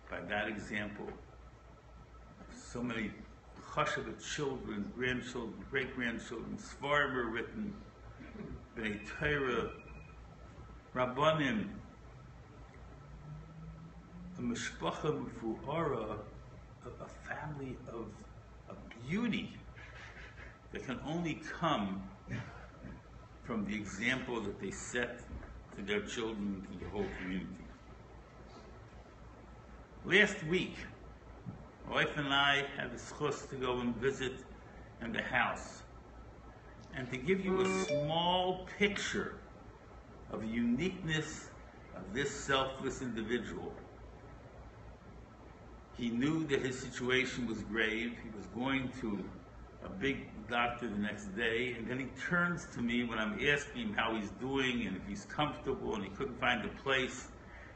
by that example. So many chashuva children, grandchildren, great-grandchildren, svarim were written, Bnei Torah, Rabbanim, a mishpacha mefuhara, a family of beauty that can only come from the example that they set to their children, to the whole community. Last week, my wife and I had the schus to go and visit in the house and to give you a small picture of the uniqueness of this selfless individual. He knew that his situation was grave. He was going to a big doctor the next day, and then he turns to me when I'm asking him how he's doing and if he's comfortable, and he couldn't find a place,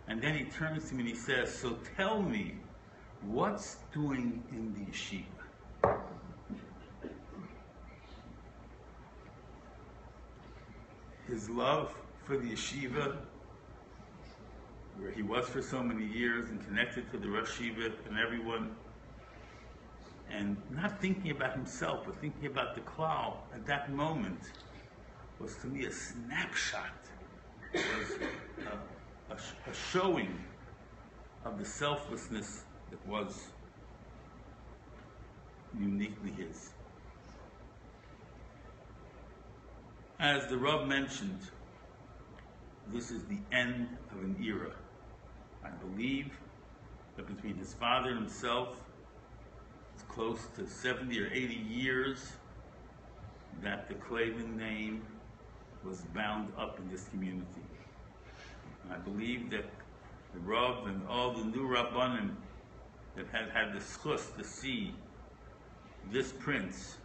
and then he turns to me and he says, "So tell me, what's doing in the yeshiva?" his love for the yeshiva, where he was for so many years and connected to the Rosh Yeshiva and everyone, and not thinking about himself, but thinking about the klal at that moment, was to me a snapshot, was a showing of the selflessness that was uniquely his. As the Rav mentioned, this is the end of an era. I believe that between his father and himself, it's close to 70 or 80 years that the Klavan name was bound up in this community. And I believe that the Rav and all the new Rabbanim that had the schus to see this prince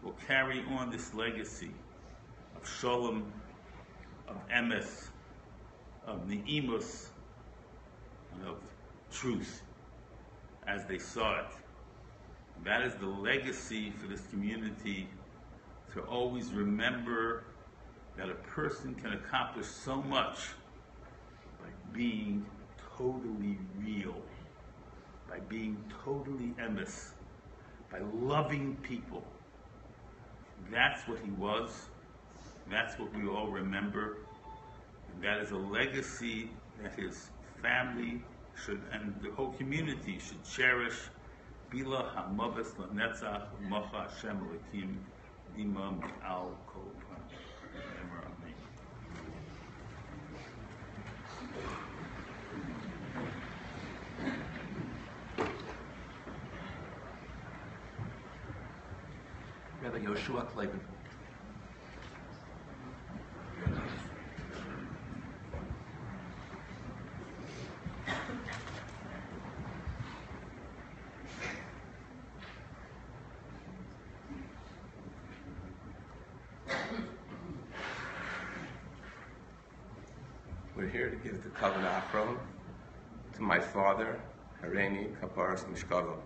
will carry on this legacy of Shalom, of Emes, of Ne'imus, and of truth as they saw it. And that is the legacy for this community, to always remember that a person can accomplish so much by being totally real, by being totally emes, by loving people. That's what he was. That's what we all remember. And that is a legacy that his family should, and the whole community should cherish. Bila ha'mavas lanetzach u'macha Hashem Elokim imam al kol. Amen. Rabbi Yehoshua Klavan. We're here to give the Kavan Aharon to my father, Hareni Kaparas Mishkava.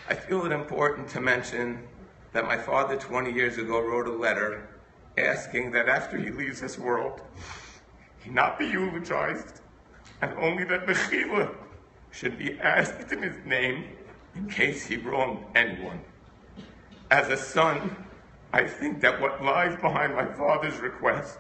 I feel it important to mention that my father 20 years ago wrote a letter asking that after he leaves this world, he not be eulogized, and only that Mechila should be asked in his name in case he wronged anyone. As a son, I think that what lies behind my father's request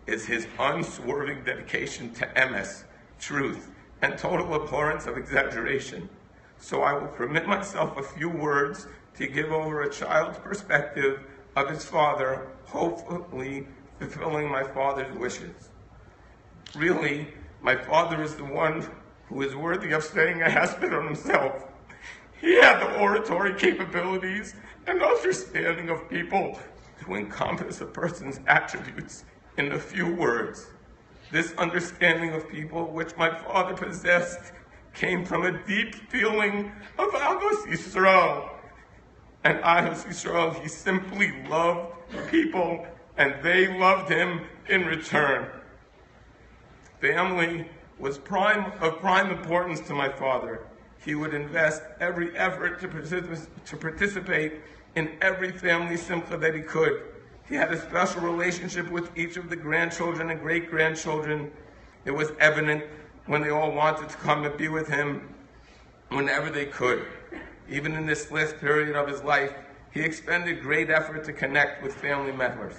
is his unswerving dedication to emes, truth, and total abhorrence of exaggeration. So I will permit myself a few words to give over a child's perspective of his father, hopefully fulfilling my father's wishes. Really, my father is the one who is worthy of saying a hesped on himself. He had the oratory capabilities and understanding of people to encompass a person's attributes in a few words. This understanding of people which my father possessed came from a deep feeling of Ahavas Yisrael. And Ahavas Yisrael, he simply loved people and they loved him in return. Family was of prime importance to my father. He would invest every effort to participate in every family simcha that he could. He had a special relationship with each of the grandchildren and great-grandchildren. It was evident when they all wanted to come and be with him whenever they could. Even in this last period of his life, he expended great effort to connect with family members.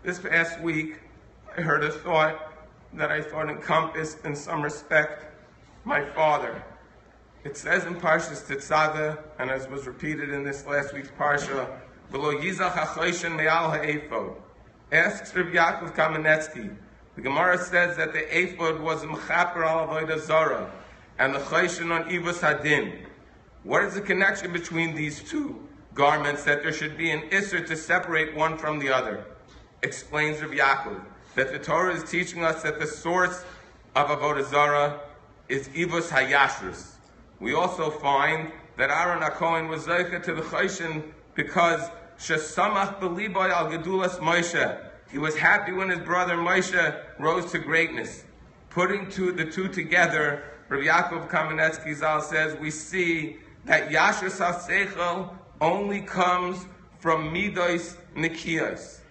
This past week, I heard a thought that I thought encompassed, in some respect, my father. It says in Parshas Tetzaveh, and as was repeated in this last week's Parsha, V'lo yizach ha'choishen me'al ha'ephod. Asks Rabbi Yaakov Kamenetsky. The Gemara says that the ephod was a mechaper al avodah zara, and the choishen on ivus hadin. What is the connection between these two garments, that there should be an isser to separate one from the other? Explains Rabbi Yaakov that the Torah is teaching us that the source of avodah zara is ivus hayashrus. We also find that Aharon HaKohen was zeicha to the choishen because shesamach b'liboy al gedulas Moshe. He was happy when his brother Moshe rose to greatness. Putting the two together, Rabbi Yaakov Kamenetsky Zal says, we see that Yashrus HaSeichel only comes from midos nikiyos.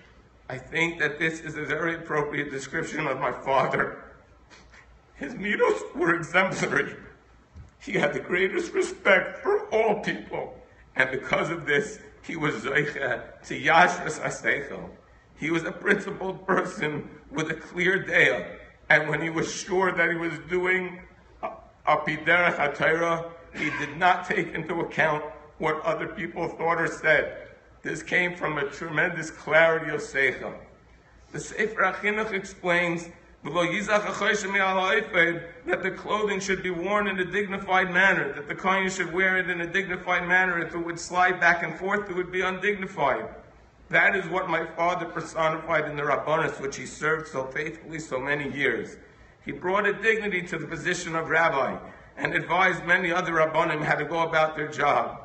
I think that this is a very appropriate description of my father. His midos were exemplary. He had the greatest respect for all people, and because of this, he was zoiche to yashras aseichel. He was a principled person with a clear dea, and when he was sure that he was doing a piderech HaTorah, he did not take into account what other people thought or said. This came from a tremendous clarity of seichel. The Sefer HaChinuch explains that the clothing should be worn in a dignified manner, that the kohen should wear it in a dignified manner. If it would slide back and forth, it would be undignified. That is what my father personified in the Rabbanis, which he served so faithfully so many years. He brought a dignity to the position of rabbi and advised many other Rabbanim how to go about their job.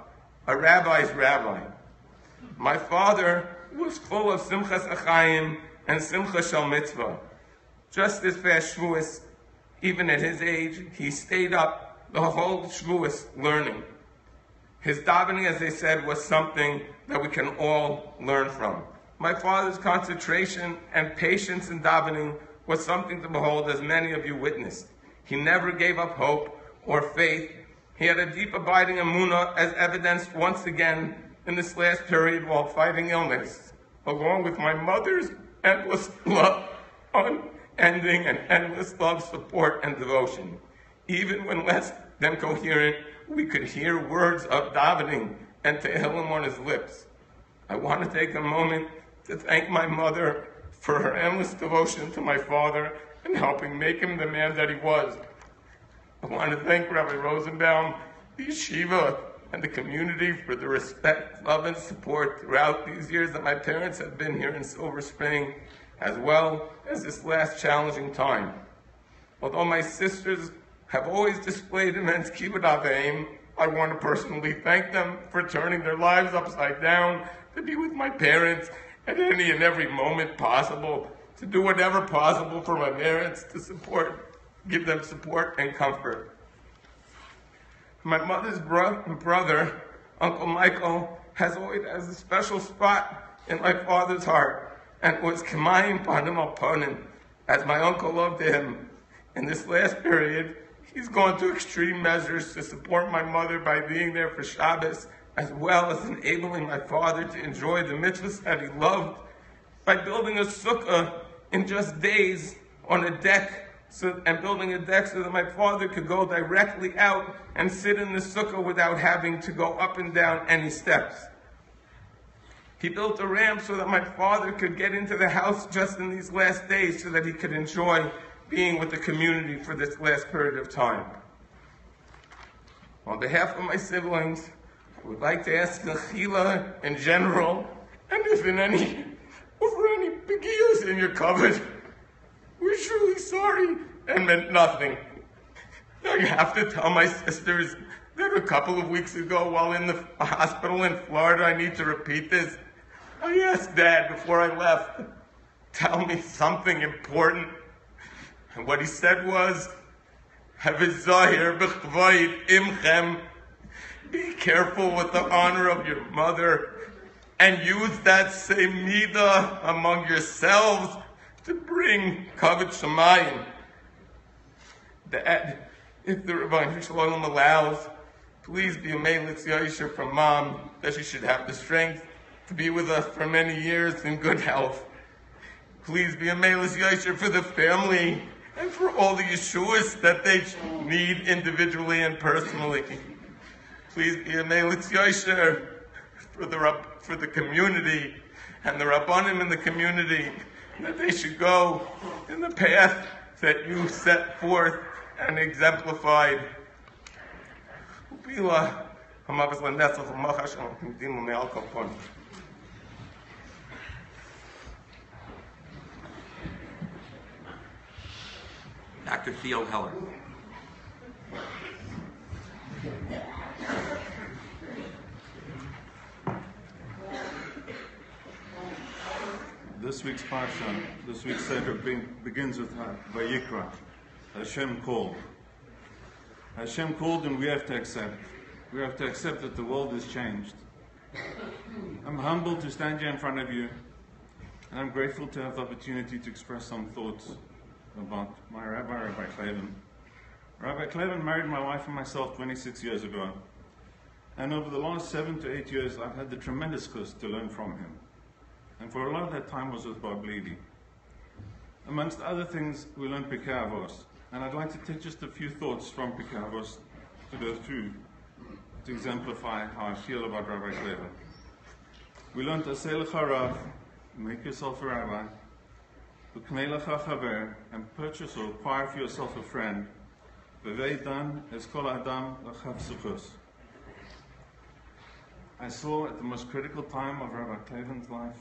A rabbi's rabbi. My father was full of simchas achayim and simcha shel mitzvah. Just this past Shavuos, even at his age, he stayed up the whole Shavuos learning. His davening, as they said, was something that we can all learn from. My father's concentration and patience in davening was something to behold, as many of you witnessed. He never gave up hope or faith. He had a deep abiding Emunah, as evidenced once again in this last period while fighting illness, along with my mother's endless love, unending and endless love, support, and devotion. Even when less than coherent, we could hear words of davening and Tehillim on his lips. I want to take a moment to thank my mother for her endless devotion to my father and helping make him the man that he was. I want to thank Rabbi Rosenbaum, the yeshiva, and the community for the respect, love, and support throughout these years that my parents have been here in Silver Spring, as well as this last challenging time. Although my sisters have always displayed immense kibbud aveim, I want to personally thank them for turning their lives upside down to be with my parents at any and every moment possible, to do whatever possible for my parents to support, give them support and comfort. My mother's brother, Uncle Michael, has always a special spot in my father's heart, and was Kamayim Panim Al Panim, as my uncle loved him. In this last period, he's gone to extreme measures to support my mother by being there for Shabbos, as well as enabling my father to enjoy the mitzvahs that he loved by building a sukkah in just days on a deck, and building a deck so that my father could go directly out and sit in the sukkah without having to go up and down any steps. He built a ramp so that my father could get into the house just in these last days so that he could enjoy being with the community for this last period of time. On behalf of my siblings, I would like to ask Nechila in general, and if in any, over any pigiyos in your cupboard, we're truly sorry and meant nothing. Now you have to tell my sisters that a couple of weeks ago while in the hospital in Florida, I need to repeat this, I asked Dad before I left, tell me something important. And what he said was, have a zahir b'chvayit imchem, be careful with the honor of your mother, and use that same midah among yourselves to bring kavod shamayim. Dad, if the Rabbi Shalom allows, please be a meilitz yosher from Mom, that she should have the strength to be with us for many years in good health. Please be a meilitz yosher for the family and for all the Yeshuas that they need individually and personally. Please be a meilitz yosher for the community and the Rabbanim in the community, that they should go in the path that you set forth and exemplified. Dr. Theo Heller. This week's parsha, this week's seder begins with Vayikra. Hashem called. Hashem called, and we have to accept. We have to accept that the world has changed. I'm humbled to stand here in front of you And I'm grateful to have the opportunity to express some thoughts about my rabbi, Rabbi Klavan. Rabbi Klavan married my wife and myself 26 years ago. And over the last 7 to 8 years, I've had the tremendous chus to learn from him. And for a lot of that time was with Bob Levy. Amongst other things, we learned Pirkei Avos. And I'd like to take just a few thoughts from Pirkei Avos to go through to exemplify how I feel about Rabbi Klavan. We learned Aseh lecha rav, make yourself a rabbi, Uknei lecha chaver, and purchase or acquire for yourself a friend, Vevei dan es kol adam lechav suchos. I saw at the most critical time of Rabbi Klavan's life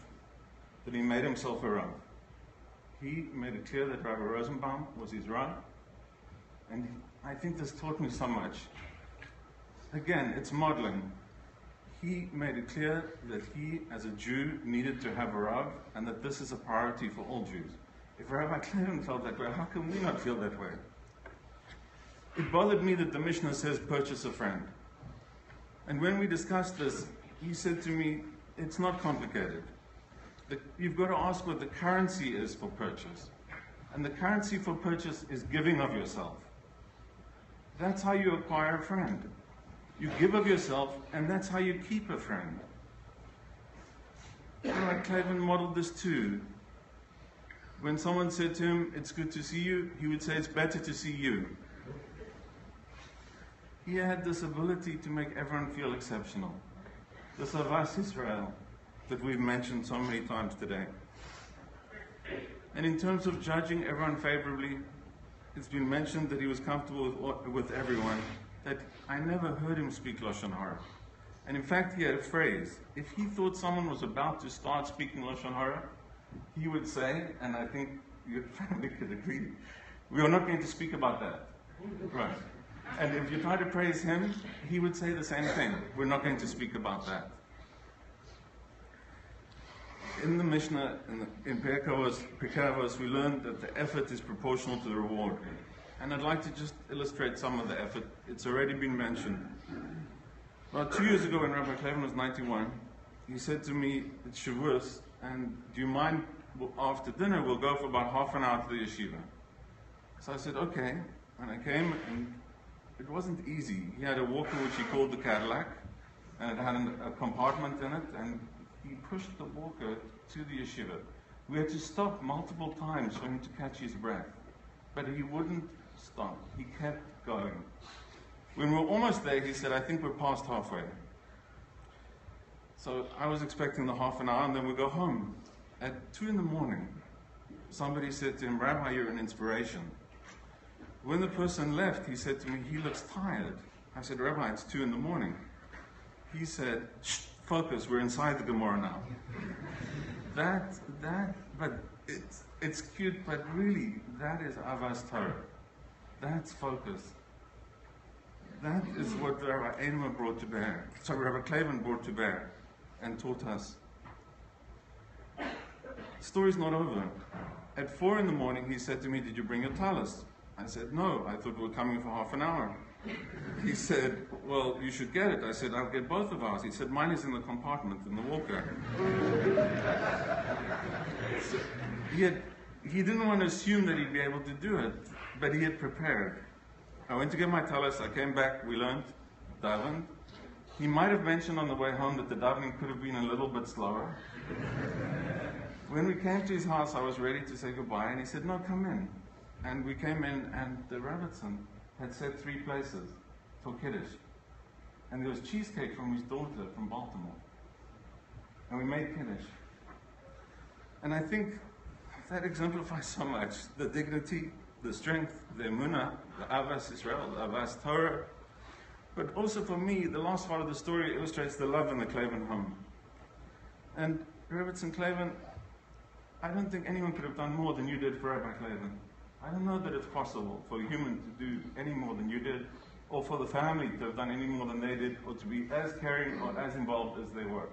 that he made himself a rav. He made it clear that Rabbi Rosenbaum was his rav, and I think this taught me so much. Again, it's modeling. He made it clear that he, as a Jew, needed to have a rav, and that this is a priority for all Jews. If Rabbi Klavan felt that way, how can we not feel that way? It bothered me that the Mishnah says, purchase a friend. And when we discussed this, he said to me, it's not complicated. You've got to ask what the currency is for purchase. And the currency for purchase is giving of yourself. That's how you acquire a friend. You give of yourself, and that's how you keep a friend. Rabbi Klavan modeled this too. When someone said to him, it's good to see you, he would say, it's better to see you. He had this ability to make everyone feel exceptional. This Avas Israel that we've mentioned so many times today. And in terms of judging everyone favorably, it's been mentioned that he was comfortable with everyone, that I never heard him speak Lashon Hara. And in fact, he had a phrase. If he thought someone was about to start speaking Lashon Hara, he would say, and I think your family could agree, we are not going to speak about that. Right. And if you try to praise him, he would say the same thing. We're not going to speak about that. In the Mishnah, in Pirkei Avos, we learned that the effort is proportional to the reward. And I'd like to just illustrate some of the effort. It's already been mentioned. About 2 years ago, when Rabbi Klavan was 91, he said to me, it's Shavuos, and do you mind, after dinner, we'll go for about half an hour to the yeshiva. So I said, okay. And I came, and it wasn't easy. He had a walker which he called the Cadillac, and it had a compartment in it, and he pushed the walker to the yeshiva. We had to stop multiple times for him to catch his breath. But he wouldn't stop. He kept going. When we were almost there, he said, I think we're past halfway. So I was expecting the half an hour, and then we go home. At 2 in the morning, somebody said to him, Rabbi, you're an inspiration. When the person left, he said to me, he looks tired. I said, Rabbi, it's 2 in the morning. He said, shh, focus, we're inside the Gemara now. But it's cute, but really, that is Avas Torah. That's focus. That is what Rabbi Emunah brought to bear. So Rabbi Klavan brought to bear and taught us. The story's not over. At 4 in the morning, he said to me, did you bring your talis? I said, no, I thought we were coming for half an hour. He said, well, you should get it. I said, I'll get both of ours. He said, mine is in the compartment, in the walker. So he didn't want to assume that he'd be able to do it, but he had prepared. I went to get my talis, I came back, we learned, davened. He might have mentioned on the way home that the davening could have been a little bit slower. When we came to his house, I was ready to say goodbye, and he said, no, come in. And we came in, and the Rebbetzin had said 3 places for Kiddush. And there was cheesecake from his daughter from Baltimore. And we made Kiddush. And I think that exemplifies so much the dignity, the strength, the Emunah, the Avas Israel, the Avas Torah. But also for me, the last part of the story illustrates the love in the Klavan home. And Rebbetzin Klavan, I don't think anyone could have done more than you did for Rabbi Klavan. I don't know that it's possible for a human to do any more than you did, or for the family to have done any more than they did, or to be as caring or as involved as they were.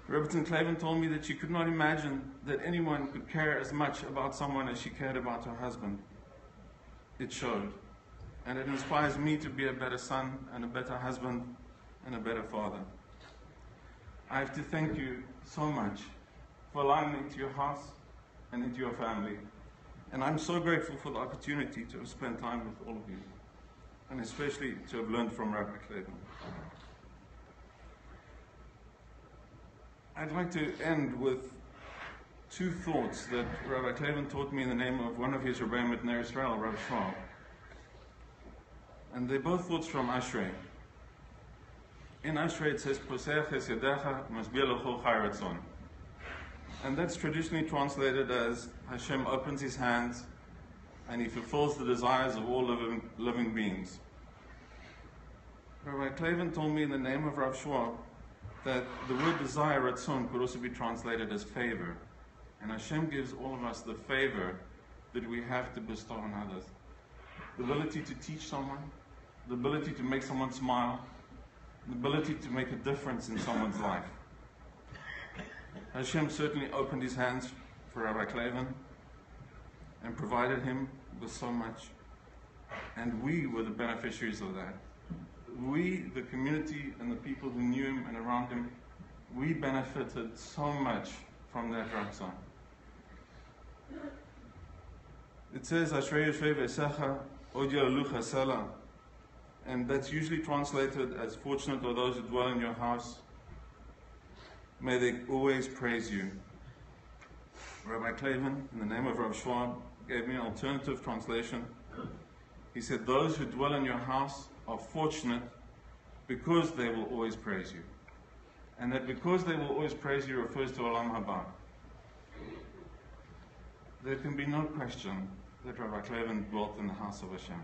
Rebbetzin Klavan told me that she could not imagine that anyone could care as much about someone as she cared about her husband. It showed. And it inspires me to be a better son, and a better husband, and a better father. I have to thank you so much for allowing me into your house and into your family. And I'm so grateful for the opportunity to have spent time with all of you, and especially to have learned from Rabbi Klavan. I'd like to end with two thoughts that Rabbi Klavan taught me in the name of one of his Rebbeim at Ner Israel, Rabbi Shraga. And they're both thoughts from Ashrei. In Ashrei it says, Poseach es yadecha, masbir lecho chai ratzon. And that's traditionally translated as Hashem opens his hands and he fulfills the desires of all living beings. Rabbi Klavan told me in the name of Rav Shua that the word desire, ratzon, could also be translated as favor. And Hashem gives all of us the favor that we have to bestow on others. The ability to teach someone, the ability to make someone smile, the ability to make a difference in someone's life. Hashem certainly opened his hands for Rabbi Klavan and provided him with so much. And we were the beneficiaries of that. We, the community and the people who knew him and around him, we benefited so much from that Ratzon. It says, Ashrei Yoshev Esecha, Od Yalucha Sela, and that's usually translated as fortunate are those who dwell in your house. May they always praise you. Rabbi Klavan, in the name of Rav Shua, gave me an alternative translation. He said, those who dwell in your house are fortunate because they will always praise you. And that because they will always praise you refers to Olam Haba. There can be no question that Rabbi Klavan dwelt in the house of Hashem.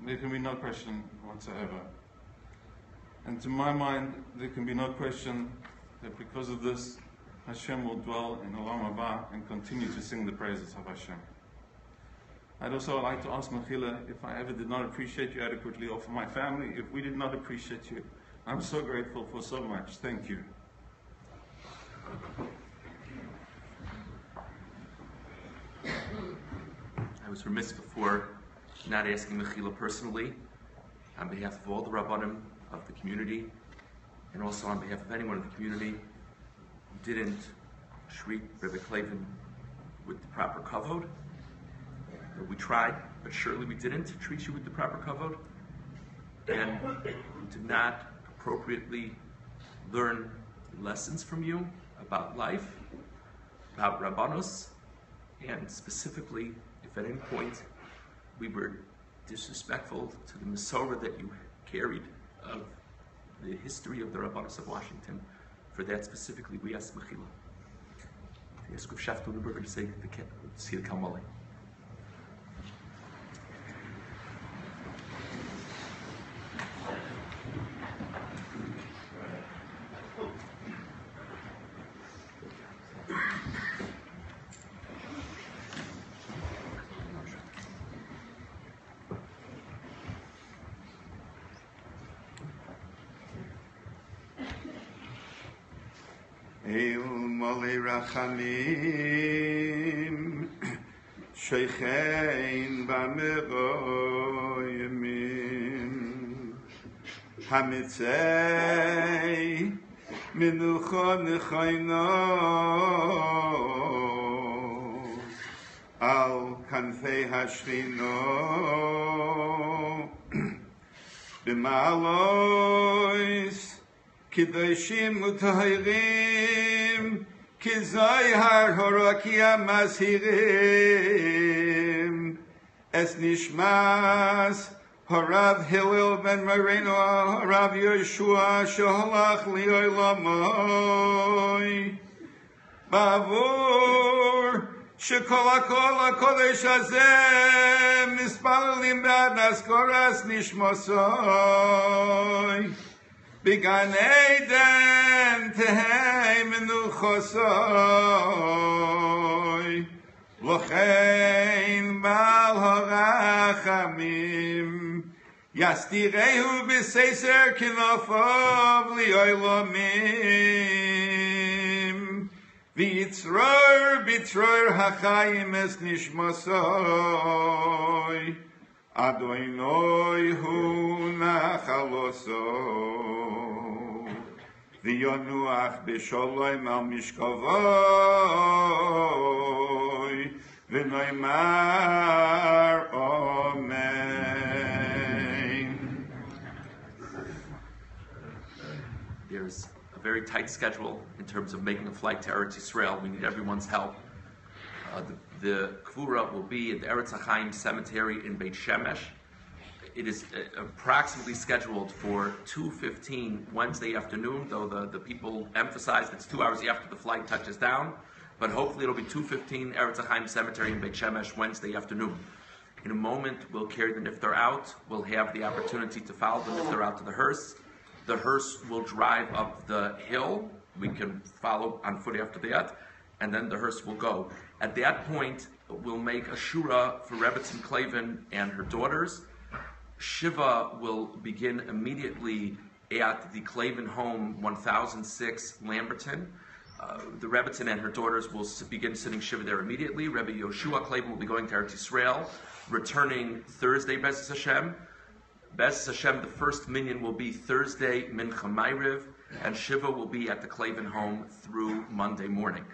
There can be no question whatsoever. And to my mind, there can be no question that because of this, Hashem will dwell in Olam Haba and continue to sing the praises of Hashem. I'd also like to ask Mechila if I ever did not appreciate you adequately, or for my family, if we did not appreciate you. I'm so grateful for so much. Thank you. I was remiss before not asking Mechila personally, on behalf of all the Rabbanim of the community, and also on behalf of anyone in the community who didn't treat Rabbi Klavan with the proper kavod. We tried, but surely we didn't treat you with the proper kavod, and we did not appropriately learn lessons from you about life, about Rabbanos, and specifically, if at any point we were disrespectful to the Masorah that you carried of the history of the Rabbanos of Washington. For that specifically, we ask Mechila. We ask of Sheftel Neuberger to say the Malei. Malei Rachamim Shechein Bameroyimim Hamitzei Minucha Nechayno Al Kanfei Hashchino B'Malois Kedoshim Utahirim Kizayhar Horakia Mashirim Es Nishmas Harav Hillel ben Marino Harav Yehoshua Sholach Liolamoi Bavur Shekol HaKodesh Hazeh Mispalalim Bad Naskoras Nishmosoi Began Eden Tehei Menuchosoi Lochein Bal HaRachamim Yastirehu B'Seiser Kinofov Liolamim V'yitzror B'Tror HaChaim Es Nishmosoi Adonai Hu Nachaloso ויונוח בשלום על משכבוי, ונאמר אמן. There's a very tight schedule in terms of making a flight to Eretz Yisrael. We need everyone's help. The Kvura will be at the Eretz Chaim Cemetery in Beit Shemesh. It is approximately scheduled for 2:15 Wednesday afternoon, though the people emphasized it's 2 hours after the flight touches down. But hopefully it'll be 2:15 Eretz Chaim Cemetery in Beit Shemesh Wednesday afternoon. In a moment, we'll carry the niftar out. We'll have the opportunity to follow the niftar out to the hearse. The hearse will drive up the hill. We can follow on foot after that. And then the hearse will go. At that point, we'll make a shura for Rebbe Klavan and her daughters. Shiva will begin immediately at the Klavan home, 1006 Lamberton. The Rebbetzin and her daughters will begin sitting Shiva there immediately. Rebbe Yehoshua Klavan will be going to Eretz Yisrael, returning Thursday, Be'ez Hashem. Be'ez Hashem, the first minyan will be Thursday, Mincha Ma'ariv, and Shiva will be at the Klavan home through Monday morning.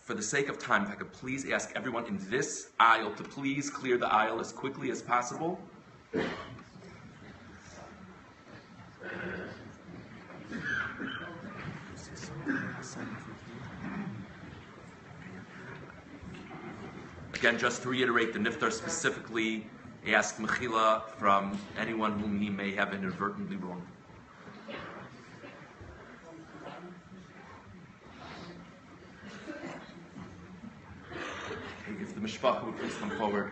For the sake of time, if I could please ask everyone in this aisle to please clear the aisle as quickly as possible. Again, just to reiterate, the niftar specifically asked mechila from anyone whom he may have inadvertently wronged. If the mishpacha would please come forward.